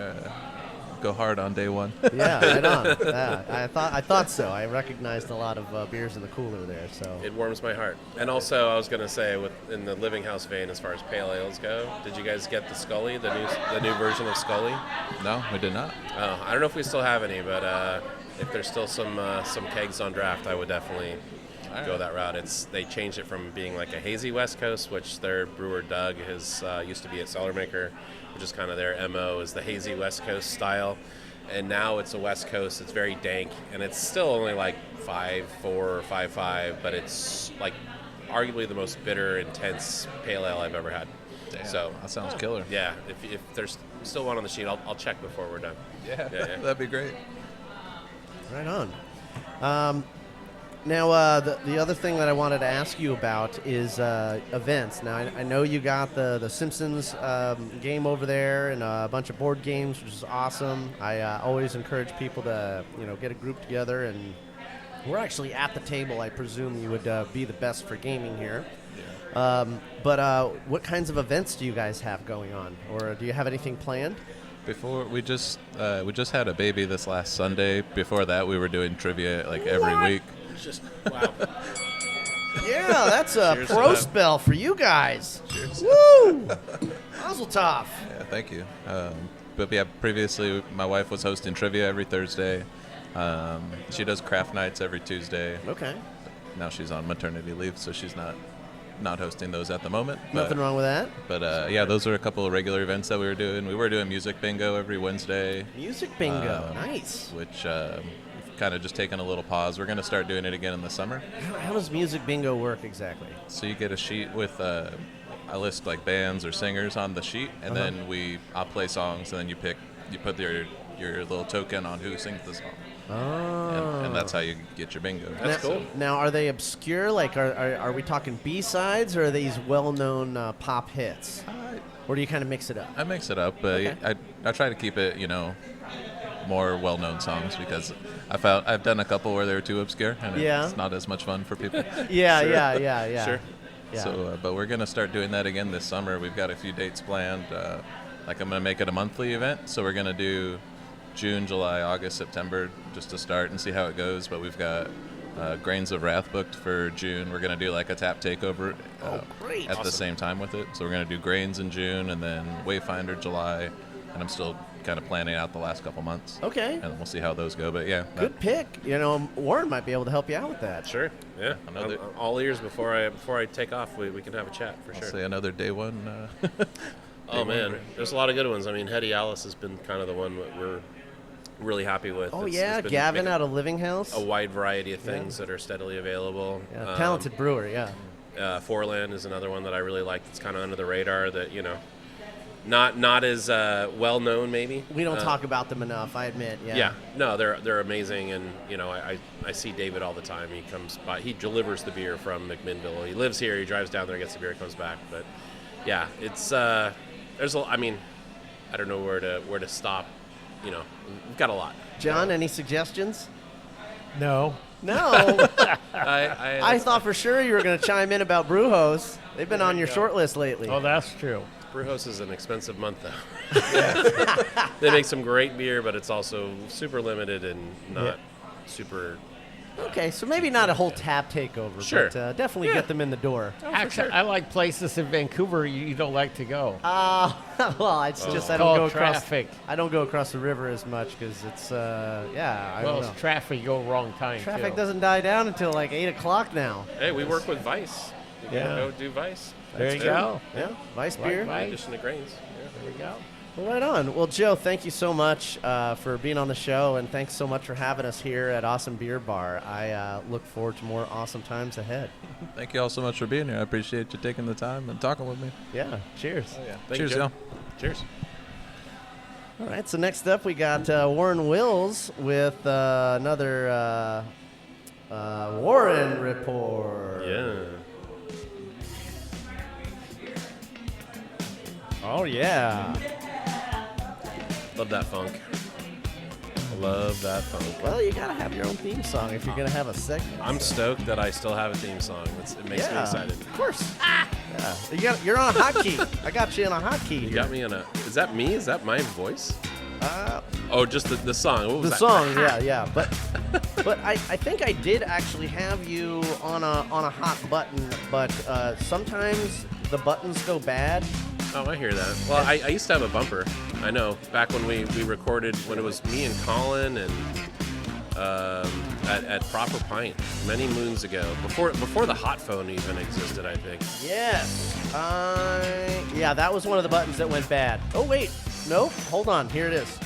go hard on day one. Yeah, right on. Yeah, I thought so. I recognized a lot of beers in the cooler there. So It warms my heart. And also, I was going to say, in the Living House vein, as far as pale ales go, did you guys get the Scully, the new version of Scully? No, we did not. Oh, I don't know if we still have any, but if there's still some kegs on draft, I would definitely go that route. They changed it from being like a hazy West Coast, which their brewer Doug used to be at Cellar Maker, which is kind of their MO, is the hazy West Coast style. And now it's a West Coast. It's very dank, and it's still only like 5.4 or 5.5, but it's like arguably the most bitter, intense pale ale I've ever had. Damn, so that sounds killer. Yeah, if there's still one on the sheet, I'll check before we're done. Yeah. That'd be great. right on. Now, the other thing that I wanted to ask you about is events. Now, I know you got the Simpsons game over there and a bunch of board games, which is awesome. I always encourage people to, get a group together, and we're actually at the table. I presume you would be the best for gaming here. Yeah. But what kinds of events do you guys have going on, or do you have anything planned? Before we just had a baby this last Sunday. Before that, we were doing trivia like every week. Just wow. Yeah, that's a Cheers pro to spell for you guys. Cheers. Woo! Mazel tov. Yeah, thank you. But yeah, previously my wife was hosting trivia every Thursday. She does craft nights every Tuesday. Okay. Now she's on maternity leave, so she's not not hosting those at the moment. Nothing wrong with that. But yeah, those are a couple of regular events that we were doing. We were doing music bingo every Wednesday. Music bingo, nice. Which we've kind of just taken a little pause. We're going to start doing it again in the summer. How does music bingo work exactly? So you get a sheet with I list like bands or singers on the sheet, and then I'll play songs, and then you put your little token on who sings the song. Oh. And that's how you get your bingo. That's cool. Now, are they obscure? Like, are we talking B-sides, or are these well-known pop hits? Or do you kind of mix it up? I mix it up, but I try to keep it, more well-known songs, because I've done a couple where they were too obscure, and it's not as much fun for people. Yeah. Sure. Yeah. So, but we're gonna start doing that again this summer. We've got a few dates planned. Like I'm gonna make it a monthly event, so we're gonna do June, July, August, September, just to start and see how it goes. But we've got Grains of Wrath booked for June. We're gonna do like a tap takeover at the same time with it. So we're gonna do Grains in June, and then Wayfinder July, and I'm still kind of planning out the last couple months. Okay. And we'll see how those go. But yeah, good pick. Warren might be able to help you out with that. Sure. Yeah. All ears before I take off. We can have a chat for sure. Say another day one. Oh man, there's a lot of good ones. I mean, Hetty Alice has been kind of the one that we're really happy with. Oh, it's Gavin out of Living House. A wide variety of things that are steadily available. Yeah, talented brewer, yeah. Foreland is another one that I really like. It's kind of under the radar. That not as well known maybe. We don't talk about them enough, I admit. Yeah. Yeah. No, they're amazing, and I see David all the time. He comes by. He delivers the beer from McMinnville. He lives here. He drives down there, gets the beer, comes back. But yeah, it's there's a. I mean, I don't know where to stop. We've got a lot. John, any suggestions? No. I thought for sure you were going to chime in about Brewhouse. They've been on your short list lately. Oh, that's true. Brewhouse is an expensive month, though. They make some great beer, but it's also super limited and not super. Okay, so maybe not a whole tap takeover, sure. But definitely get them in the door. Actually, I like places in Vancouver you don't like to go. Well, it's just I don't go traffic. I don't go across the river as much because it's I don't know. It's traffic. You go wrong time. Traffic doesn't die down until like 8 o'clock now. Hey, we work with Vice. You can go do Vice. There you go. Yeah, Vice beer. In addition to Grains. Yeah. There you go. Well, right on. Well, Joe, thank you so much for being on the show, and thanks so much for having us here at Awesome Beer Bar. I look forward to more awesome times ahead. Thank you all so much for being here. I appreciate you taking the time and talking with me. Yeah, cheers. Oh, yeah. Cheers, y'all. Cheers. All right, so next up we got Warren Wills with another Warren Report. Yeah. Oh, yeah. Love that funk. Love that funk. Well, you got to have your own theme song if you're going to have a segment. I'm stoked that I still have a theme song. It makes me excited. Of course. Yeah. You're on a hotkey. I got you in a hotkey. You got me in a... Is that me? Is that my voice? Just the song. What was that? The song, yeah. But I think I did actually have you on a hot button, but sometimes the buttons go bad. Oh, I hear that. Well, I used to have a bumper. I know. Back when we recorded, when it was me and Colin and at Proper Pint many moons ago, before the hot phone even existed, I think. Yes. That was one of the buttons that went bad. Oh, wait. Nope. Hold on. Here it is.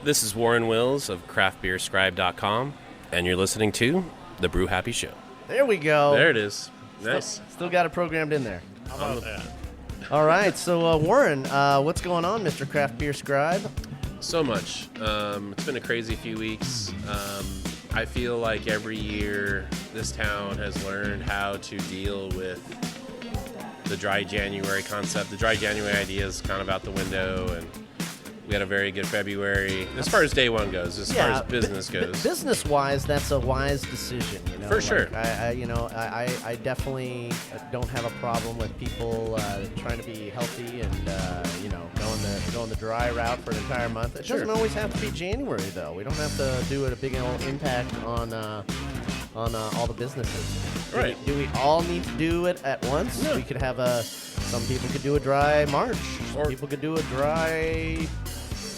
This is Warren Wills of craftbeerscribe.com, and you're listening to The Brew Happy Show. There we go. There it is. Nice. Still got it programmed in there. How about that? All right, so Warren, what's going on, Mr. Craft Beer Scribe? So much. It's been a crazy few weeks. I feel like every year this town has learned how to deal with the dry January concept. The dry January idea is kind of out the window, and we had a very good February as far as day one goes, as far as business goes. Business-wise, that's a wise decision. For sure. I definitely don't have a problem with people trying to be healthy and going the dry route for an entire month. It doesn't always have to be January, though. We don't have to do a big old impact on all the businesses. Right. Do we all need to do it at once? No. We could have some people could do a dry March. Some people could do a dry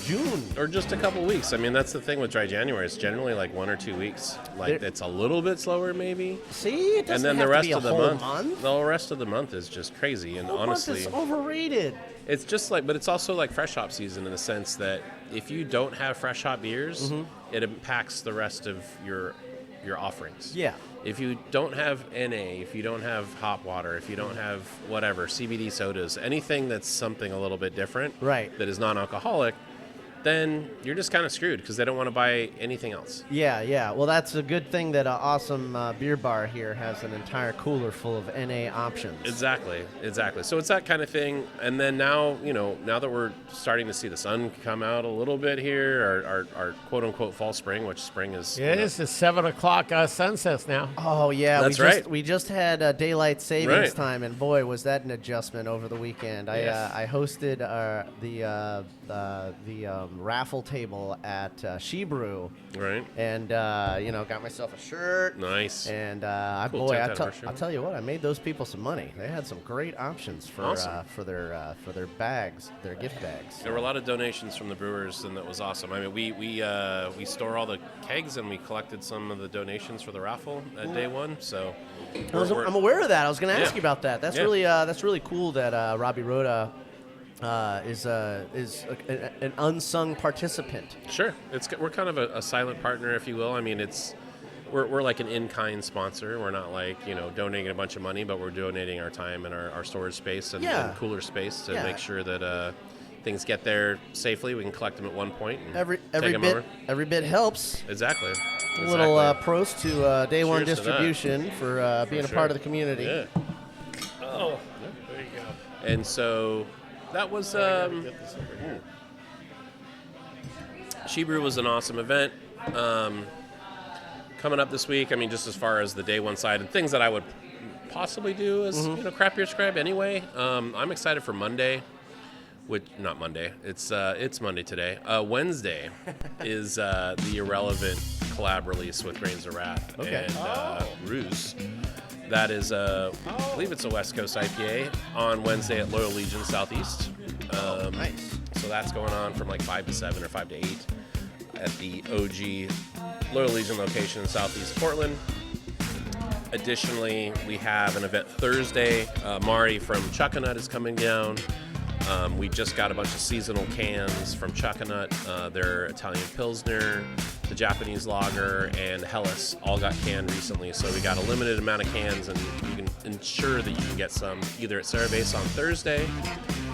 June. Or just a couple weeks. I mean, that's the thing with dry January. It's generally like 1 or 2 weeks. Like, it's a little bit slower, maybe. See, it doesn't and then have the rest to be of the whole month, the whole rest of the month is just crazy. And honestly, it's overrated. It's just like, but it's also like fresh hop season in the sense that if you don't have fresh hop beers, it impacts the rest of your offerings. Yeah. If you don't have NA, if you don't have hop water, if you don't have whatever, CBD sodas, anything that's something a little bit different, right, that is non-alcoholic, then you're just kind of screwed because they don't want to buy anything else. Yeah. Well, that's a good thing that Awesome Beer Bar here has an entire cooler full of NA options. Exactly. So it's that kind of thing. And then now, now that we're starting to see the sun come out a little bit here, our quote-unquote fall spring, which spring is... Yeah, it is the 7 o'clock sunsets now. Oh, yeah. That's right. We just had daylight savings time, and boy, was that an adjustment over the weekend. Yes. I hosted the raffle table at Shebrew. Right. And, got myself a shirt. Nice. And, cool. I'll tell you what, I made those people some money. They had some great options for Awesome. for their bags, their gift bags. There were a lot of donations from the brewers, and that was awesome. I mean, we store all the kegs, and we collected some of the donations for the raffle at day one. So I'm aware of that. I was going to ask you about that. That's really cool that Robbie Rhoda is an unsung participant. Sure, we're kind of a silent partner, if you will. I mean, we're like an in-kind sponsor. We're not like donating a bunch of money, but we're donating our time and our storage space and cooler space to make sure that things get there safely. We can collect them at one point. And every bit helps. Exactly. A little prost to Day One Distribution for being a part of the community. Yeah. Oh, there you go. And so that was Shebrew was an awesome event. Coming up this week, I mean, just as far as the day one side and things that I would possibly do as Craft Beer Scribe anyway. I'm excited for Monday. Not Monday. It's Monday today. Wednesday is the Irrelevant collab release with Grains of Wrath and Ruse. That is, I believe it's a West Coast IPA on Wednesday at Loyal Legion Southeast. Nice. So that's going on from like 5 to 7 or 5 to 8 at the OG Loyal Legion location in Southeast Portland. Additionally, we have an event Thursday. Mari from Chuckanut is coming down. We just got a bunch of seasonal cans from Chuckanut. Their Italian Pilsner, the Japanese Lager, and Helles all got canned recently. So we got a limited amount of cans, and you can ensure that you can get some either at Cerebase on Thursday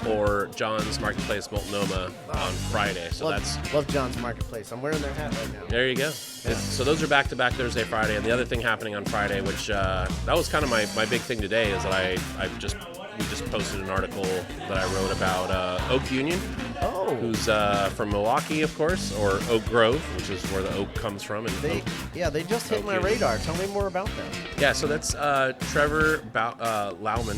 or John's Marketplace Multnomah on Friday. So love John's Marketplace. I'm wearing their hat right now. There you go. So those are back-to-back Thursday, Friday. And the other thing happening on Friday, which that was kind of my big thing today, is that we just posted an article that I wrote about Oak Union, who's from Milwaukee, of course, or Oak Grove, which is where the oak comes from. And they just hit my radar. Tell me more about them. Yeah, so that's Trevor Lauman,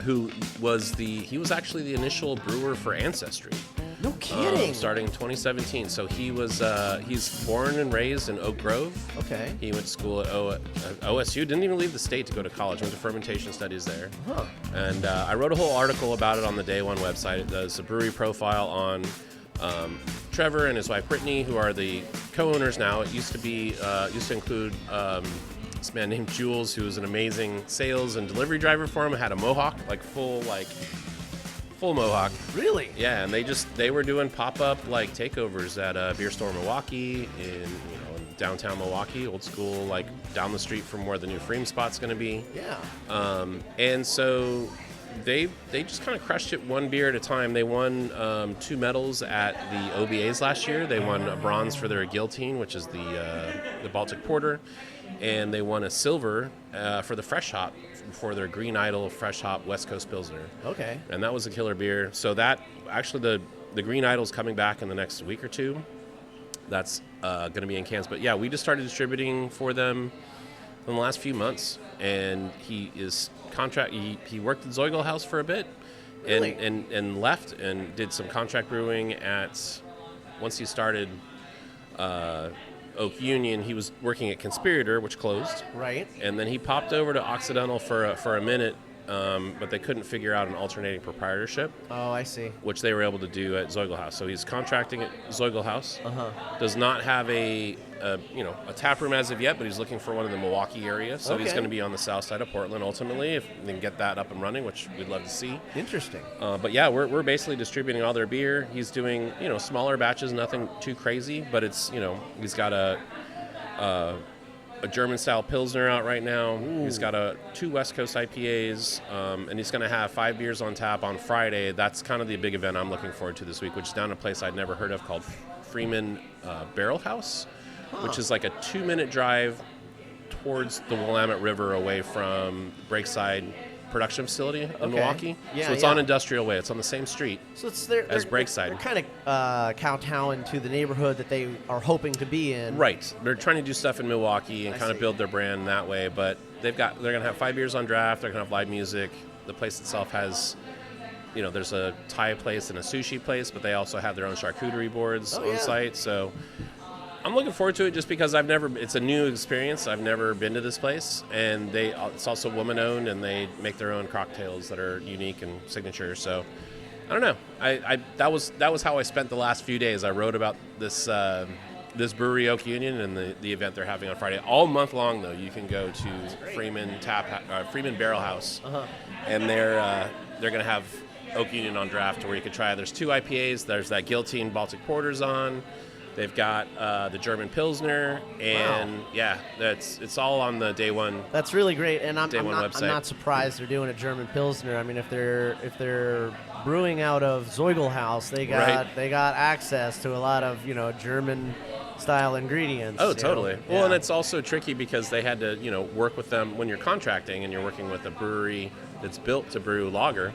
who was actually the initial brewer for Ancestry. No kidding. Starting in 2017. So he's born and raised in Oak Grove. Okay. He went to school at OSU. Didn't even leave the state to go to college. Went to fermentation studies there. Huh. And I wrote a whole article about it on the Day One website. It does a brewery profile on Trevor and his wife Brittany, who are the co-owners now. It used to include this man named Jules, who was an amazing sales and delivery driver for him. Had a mohawk, full mohawk. Really? Yeah, and they were doing pop-up takeovers at Beer Store Milwaukee in downtown Milwaukee, old school, down the street from where the new Freem spot's going to be. Yeah. And so they just kind of crushed it one beer at a time. They won 2 medals at the OBAs last year. They won a bronze for their Guillotine, which is the Baltic Porter, and they won a silver for the Fresh Hop for their Green Idol Fresh Hop West Coast Pilsner. Okay. And that was a killer beer. So that actually the Green Idol's coming back in the next week or two. That's going to be in cans. But yeah, we just started distributing for them in the last few months, and he worked at Zoigl House for a bit, Really? and left and did some contract brewing once he started Oak Union. He was working at Conspirator, which closed. Right. And then he popped over to Occidental for a minute but they couldn't figure out an alternating proprietorship. Oh, I see. Which they were able to do at Zeugelhaus. So he's contracting at Zeugelhaus. Does not have a tap room as of yet, but he's looking for one in the Milwaukee area. So he's going to be on the south side of Portland ultimately, if they can get that up and running, which we'd love to see. Interesting. But yeah, we're basically distributing all their beer. He's doing smaller batches, nothing too crazy, but it's he's got a German-style Pilsner out right now. Ooh. He's got 2 West Coast IPAs, and he's going to have 5 beers on tap on Friday. That's kind of the big event I'm looking forward to this week, which is down a place I'd never heard of called Freeman Barrel House, which is like a 2-minute drive towards the Willamette River away from Breakside production facility in Milwaukee. Yeah, so it's on Industrial Way. It's on the same street as Breakside. They're kind of kowtowing to the neighborhood that they are hoping to be in. Right. They're trying to do stuff in Milwaukee and kind of build their brand that way. But they're going to have 5 beers on draft. They're going to have live music. The place itself has, there's a Thai place and a sushi place, but they also have their own charcuterie boards on site. So I'm looking forward to it just because it's a new experience. I've never been to this place, and it's also woman-owned, and they make their own cocktails that are unique and signature. So I don't know. That was how I spent the last few days. I wrote about this brewery, Oak Union, and the event they're having on Friday. All month long, though, you can go to Freeman Barrel House, and they're going to have Oak Union on draft where you can try. There's 2 IPAs. There's that Guillotine Baltic Porters on. They've got the German Pilsner, and it's all on the day one. That's really great, and I'm website. not surprised they're doing a German Pilsner. I mean, if they're brewing out of Zeugelhaus, they got access to a lot of German style ingredients. Oh, totally. Well, and it's also tricky because they had to work with them when you're contracting and you're working with a brewery that's built to brew lager,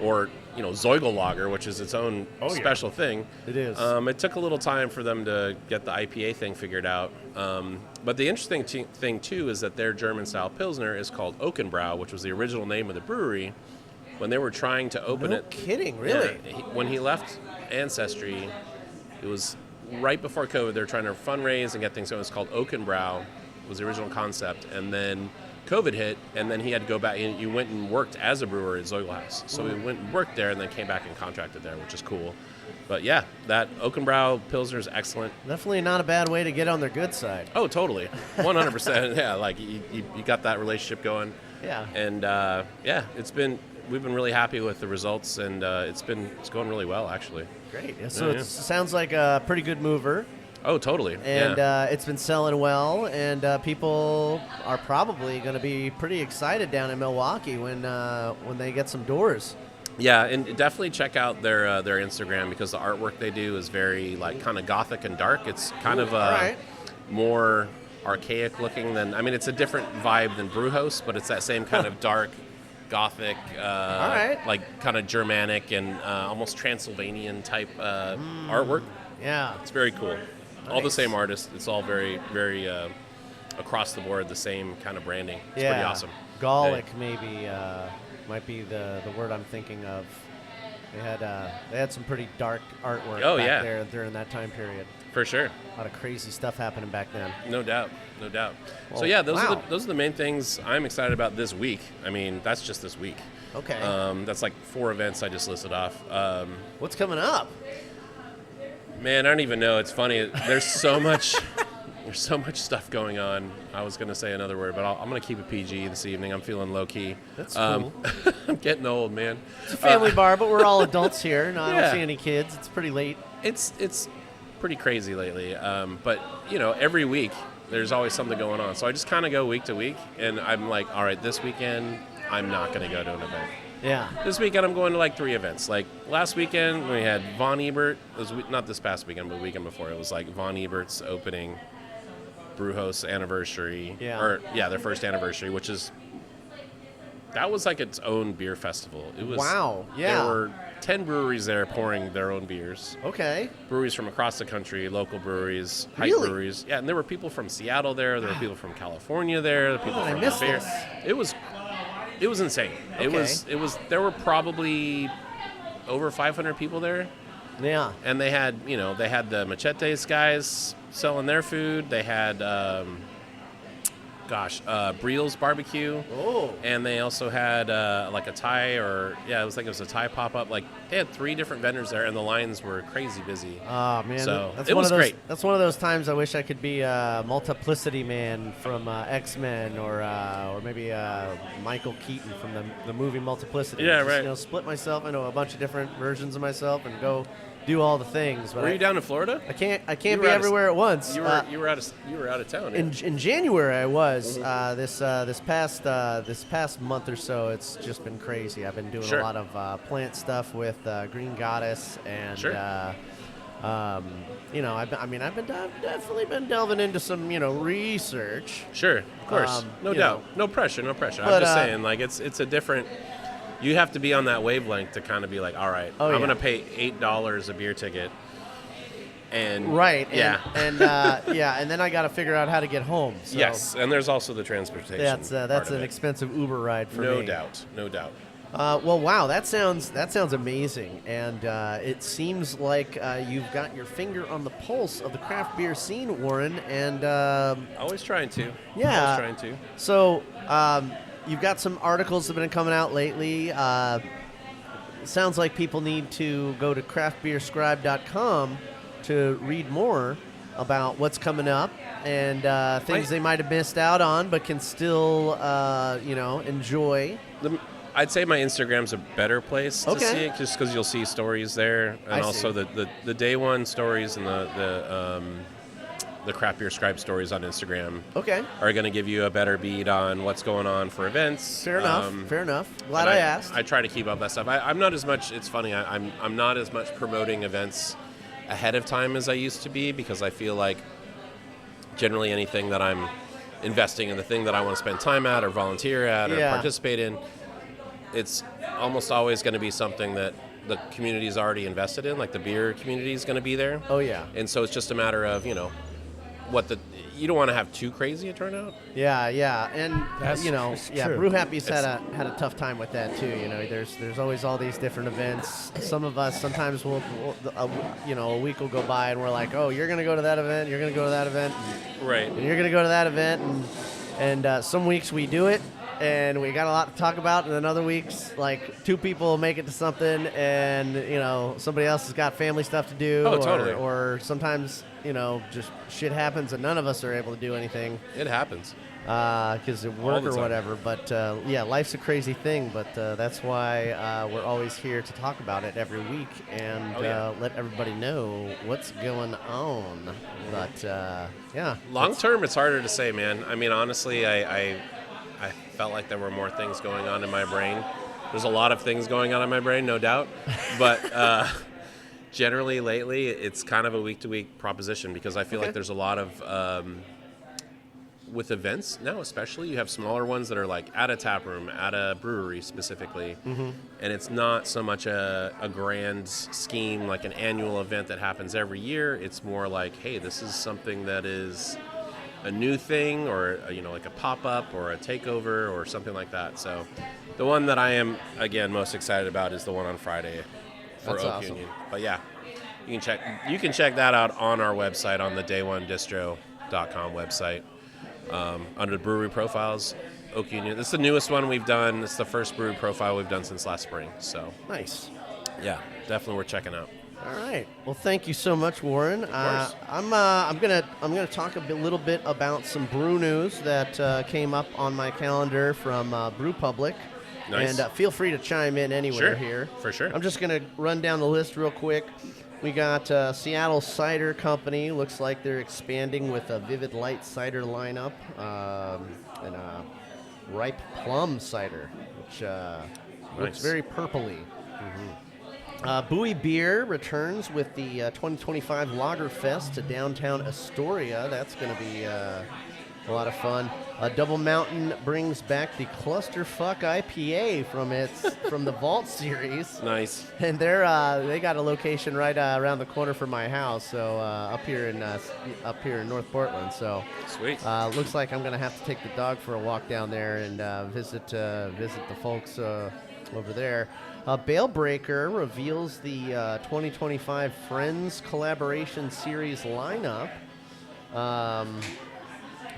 or Zeugel lager, which is its own special thing. It is. It took a little time for them to get the IPA thing figured out. But the interesting thing, too, is that their German-style Pilsner is called Oakenbrow, which was the original name of the brewery. When they were trying to open it... No kidding, really? Yeah, when he left Ancestry, it was right before COVID. They were trying to fundraise and get things going. It was called Oakenbrow, was the original concept. And then COVID hit, and then he had to go back. You went and worked as a brewer at Zeugelhaus. So he went and worked there and then came back and contracted there, which is cool. But yeah, that Oakenbrow Pilsner is excellent. Definitely not a bad way to get on their good side. Oh, totally. 100%. Yeah, like you got that relationship going. Yeah. And we've been really happy with the results, and it's going really well, actually. Great. So it sounds like a pretty good mover. Oh, totally. And it's been selling well, and people are probably going to be pretty excited down in Milwaukee when they get some doors. Yeah, and definitely check out their Instagram, because the artwork they do is very kind of gothic and dark. It's kind of more archaic looking than, it's a different vibe than Brewhouse, but it's that same kind of dark, gothic, like kind of Germanic and almost Transylvanian type artwork. Yeah, it's very cool. Nice. All the same artist. It's all very, very across the board, the same kind of branding. It's pretty awesome. Gallic maybe might be the word I'm thinking of. They had some pretty dark artwork back there during that time period. For sure. A lot of crazy stuff happening back then. No doubt. Well, so those are the main things I'm excited about this week. That's just this week. Okay. That's like 4 events I just listed off. What's coming up? Man, I don't even know. It's funny. There's so much stuff going on. I was going to say another word, but I'm going to keep it PG this evening. I'm feeling low-key. That's cool. I'm getting old, man. It's a family bar, but we're all adults here. No, I don't see any kids. It's pretty late. It's pretty crazy lately. But, every week there's always something going on. So I just kind of go week to week, and I'm like, all right, this weekend I'm not going to go to an event. Yeah. This weekend I'm going to 3 events. Like last weekend we had Von Ebert. It was not this past weekend, but the weekend before. It was like Von Ebert's opening, Brewhouse anniversary. Yeah. Their first anniversary, that was like its own beer festival. It was. Wow. Yeah. There were 10 breweries there pouring their own beers. Okay. Breweries from across the country, local breweries, hype Really? breweries. Yeah, and there were people from Seattle there. There were people from California there. There were people from missed Bear. this. It was insane. Okay. There were probably over 500 people there. Yeah. And they had the Machetes guys selling their food. They had Briel's Barbecue. Oh. And they also had like a Thai it was a Thai pop-up. Like they had 3 different vendors there, and the lines were crazy busy. Oh, man. So That's it one was of those, great. That's one of those times I wish I could be Multiplicity Man from X-Men or maybe Michael Keaton from the movie Multiplicity. Yeah, Just, right. Split myself into a bunch of different versions of myself and go do all the things. But Were you down in Florida? I can't be everywhere at once. You were out of town. In January, I was. This past month or so, it's just been crazy. I've been doing a lot of plant stuff with Green Goddess, and I've definitely been delving into some research. Sure, of course, no doubt, no pressure. But, I'm just saying, like it's a different. You have to be on that wavelength to kind of be like, all right, I'm going to pay $8 a beer ticket. And right, yeah, and then I got to figure out how to get home. So yes, and there's also the transportation. That's an expensive Uber ride for me. No doubt. Well, wow, that sounds amazing, and it seems like you've got your finger on the pulse of the craft beer scene, Warren. And always trying to. Yeah, always trying to. So. You've got some articles that have been coming out lately. Sounds like people need to go to craftbeerscribe.com to read more about what's coming up and things they might have missed out on but can still, enjoy. I'd say my Instagram's a better place to see it just because you'll see stories there. And also the day one stories and the Craft Beer Scribe stories on Instagram are going to give you a better beat on what's going on for events. Fair enough. Glad I asked. I try to keep up that stuff. I'm not as much, it's funny, I'm not as much promoting events ahead of time as I used to be because I feel like generally anything that I'm investing in, the thing that I want to spend time at or volunteer at or participate in, it's almost always going to be something that the community is already invested in, like the beer community is going to be there. Oh, yeah. And so it's just a matter of, you don't want to have too crazy a turnout. Yeah, and true. Brew Happy's had a tough time with that too. There's always all these different events. Some of us sometimes we'll a week will go by and we're like, oh, you're gonna go to that event, you're gonna go to that event, right? And you're gonna go to that event, and some weeks we do it. And we got a lot to talk about, and then other weeks, like 2 people make it to something, and somebody else has got family stuff to do. Oh, totally. Or sometimes just shit happens, and none of us are able to do anything. It happens because of work or whatever. But life's a crazy thing. But that's why we're always here to talk about it every week and let everybody know what's going on. But long term, it's harder to say, man. I mean, honestly, I felt like there were more things going on in my brain. There's a lot of things going on in my brain, no doubt. But generally lately, it's kind of a week-to-week proposition because I feel like there's a lot of, with events now especially, you have smaller ones that are like at a tap room, at a brewery specifically. Mm-hmm. And it's not so much a grand scheme like an annual event that happens every year. It's more like, hey, this is something that is a new thing or like a pop-up or a takeover or something like that. So the one that I am again most excited about is the one on Friday for That's Oak awesome. Union. But yeah, you can check that out on our website, on the day1distro.com website, under the brewery profiles. Oak Union, this is the newest one we've done. It's the first brewery profile we've done since last spring. So nice. Yeah, definitely worth checking out. All right. Well, thank you so much, Warren. I'm gonna talk a little bit about some brew news that came up on my calendar from Brew Public. Nice. And feel free to chime in anywhere here. For sure. I'm just gonna run down the list real quick. We got Seattle Cider Company. Looks like they're expanding with a Vivid Light cider lineup and a Ripe Plum cider, which looks very purpley. Mm-hmm. Bowie Beer returns with the 2025 Lager Fest to downtown Astoria. That's going to be a lot of fun. Double Mountain brings back the Clusterfuck IPA from the Vault series. Nice. And they got a location right around the corner from my house, so up here in North Portland. So sweet. Looks like I'm going to have to take the dog for a walk down there and visit the folks over there. Balebreaker reveals the 2025 Friends Collaboration Series lineup.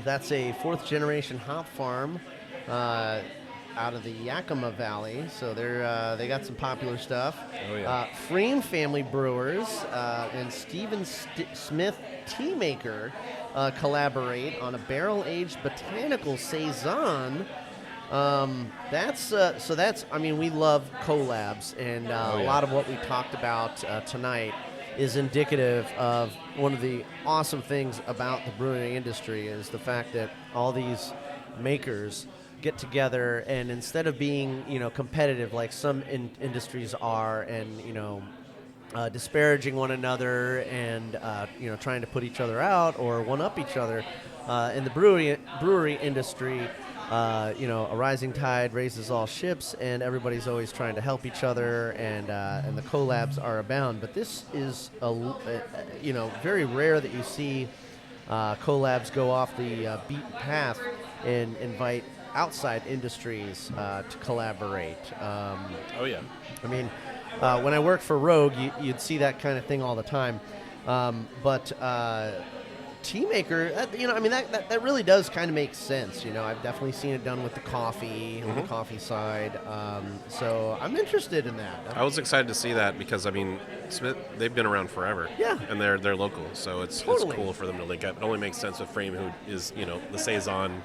That's a fourth-generation hop farm out of the Yakima Valley. So they got some popular stuff. Oh, yeah. Freem Family Brewers and Stephen Smith Tea Maker collaborate on a barrel-aged botanical saison. I mean, we love collabs, and a lot of what we talked about tonight is indicative of one of the awesome things about the brewing industry is the fact that all these makers get together, and instead of being, competitive like some industries are, and disparaging one another and trying to put each other out or one up each other, in the brewery industry, a rising tide raises all ships, and everybody's always trying to help each other, and the collabs are abound. But this is very rare that you see collabs go off the beaten path and invite outside industries to collaborate. Oh yeah. I mean, when I worked for Rogue, you'd see that kind of thing all the time. But Tea Maker, that really does kind of make sense. I've definitely seen it done with the coffee, on the coffee side. So I'm interested in that. I was excited to see that because, Smith, they've been around forever. Yeah. And they're local, so it's cool for them to link up. It only makes sense with Freem, who is, the Saison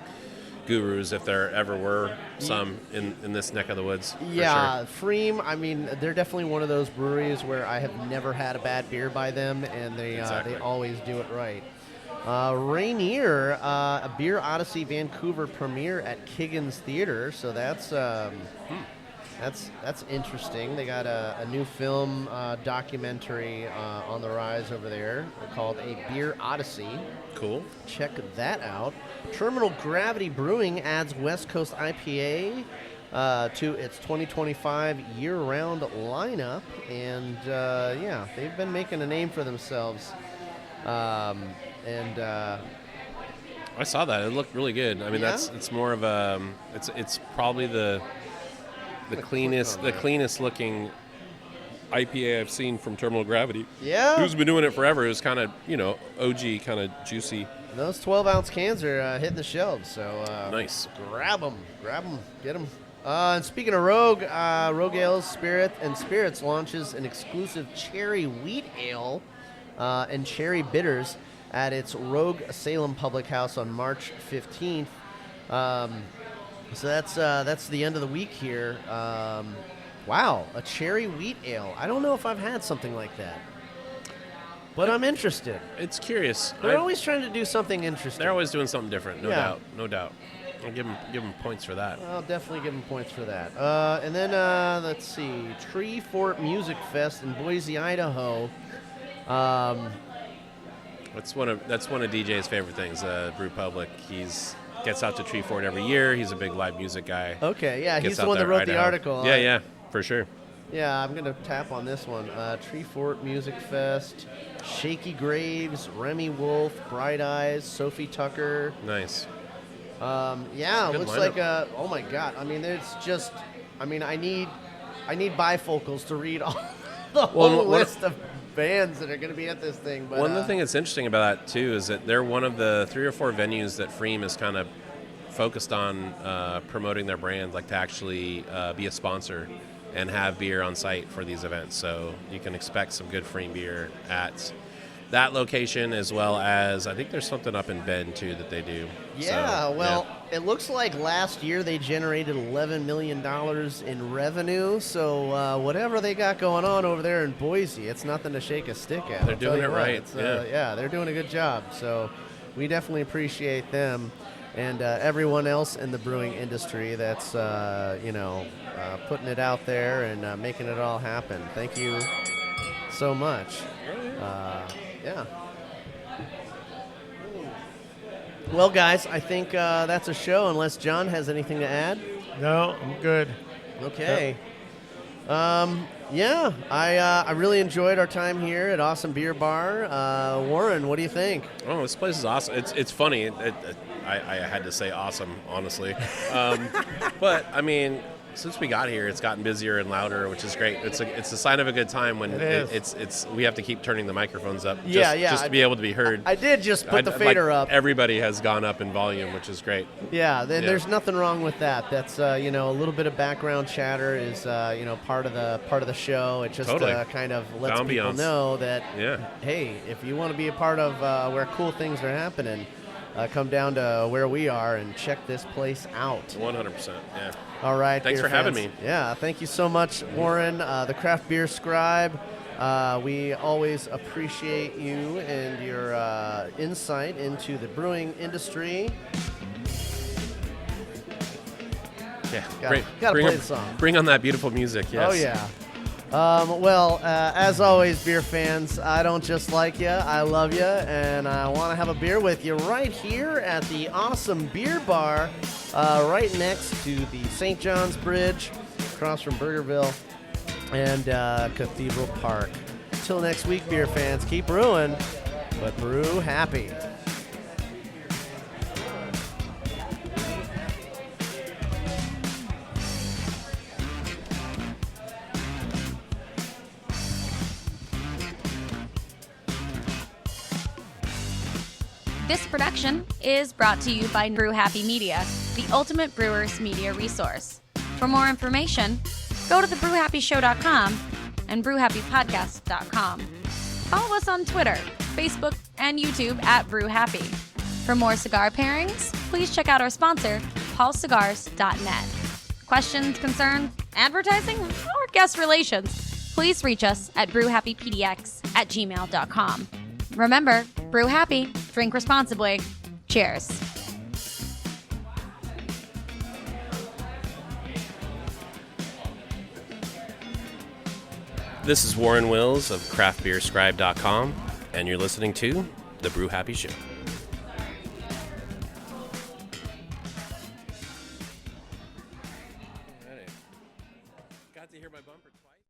gurus, if there ever were some in this neck of the woods. Yeah, sure. Freem, they're definitely one of those breweries where I have never had a bad beer by them, and they always do it right. Rainier, a Beer Odyssey Vancouver premiere at Kiggins Theater, so that's interesting. They got a new film documentary on the rise over there called A Beer Odyssey. Cool. Check that out. Terminal Gravity Brewing adds West Coast IPA to its 2025 year-round lineup, and they've been making a name for themselves. I saw that. It looked really good. It's more of a it's probably the cleanest looking IPA I've seen from Terminal Gravity. Yeah. Who's been doing it forever. It was kind of, OG, kind of juicy. Those 12-ounce cans are hitting the shelves, so nice. Grab them, get them. And speaking of Rogue, Rogue Ales Spirit and Spirits launches an exclusive cherry wheat ale and cherry bitters at its Rogue Salem Public House on March 15th. So that's the end of the week here. Wow, a cherry wheat ale. I don't know if I've had something like that, but I'm interested. It's curious. They're always trying to do something interesting. They're always doing something different, no doubt. I'll give them points for that. I'll definitely give them points for that. And then let's see, Tree Fort Music Fest in Boise, Idaho. That's one of DJ's favorite things. Brew Public. Gets out to Tree Fort every year. He's a big live music guy. Okay, yeah, he's the one that wrote the article. Yeah, for sure. Yeah, I'm going to tap on this one. Tree Fort Music Fest, Shaky Graves, Remy Wolf, Bright Eyes, Sophie Tucker. Nice. It looks like oh my God. It's just, I need bifocals to read all the whole list of bands that are going to be at this thing. But one of the things that's interesting about that too is that they're one of the 3 or 4 venues that Freem is kind of focused on promoting their brand, like to actually be a sponsor and have beer on site for these events. So you can expect some good Freem beer at that location, as well as I think there's something up in Bend too that they do. Yeah, It looks like last year they generated $11 million in revenue. So whatever they got going on over there in Boise, it's nothing to shake a stick at. They're doing it right. They're doing a good job. So we definitely appreciate them and everyone else in the brewing industry that's putting it out there and making it all happen. Thank you so much. Yeah. Well, guys, I think that's a show, unless John has anything to add. No, I'm good. Okay. I really enjoyed our time here at Awesome Beer Bar. Warren, what do you think? Oh, this place is awesome. It's funny. I had to say awesome, honestly. But, since we got here, it's gotten busier and louder, which is great. It's a sign of a good time when it's we have to keep turning the microphones up just to be able to be heard. I did just put the fader up. Everybody has gone up in volume, which is great. Yeah, there's nothing wrong with that. That's a little bit of background chatter is part of the show. It just kind of lets people know that hey, if you want to be a part of where cool things are happening, come down to where we are and check this place out. 100%. Yeah. All right. Thanks for having me. Yeah. Thank you so much, Warren, the Craft Beer Scribe. We always appreciate you and your insight into the brewing industry. Yeah. Gotta play the song. Bring on that beautiful music. Yes. Oh yeah. As always, beer fans, I don't just like you, I love you, and I want to have a beer with you right here at the awesome beer bar right next to the St. John's Bridge, across from Burgerville and Cathedral Park. Till next week, beer fans, keep brewing, but brew happy. This production is brought to you by Brew Happy Media, the ultimate brewers media resource. For more information, go to thebrewhappyshow.com and brewhappypodcast.com. Follow us on Twitter, Facebook, and YouTube at Brew Happy. For more cigar pairings, please check out our sponsor, paulcigars.net. Questions, concerns, advertising, or guest relations, please reach us at brewhappypdx@gmail.com. Remember, brew happy, drink responsibly. Cheers. This is Warren Wills of craftbeerscribe.com, and you're listening to The Brew Happy Show. Got to hear my bumper twice.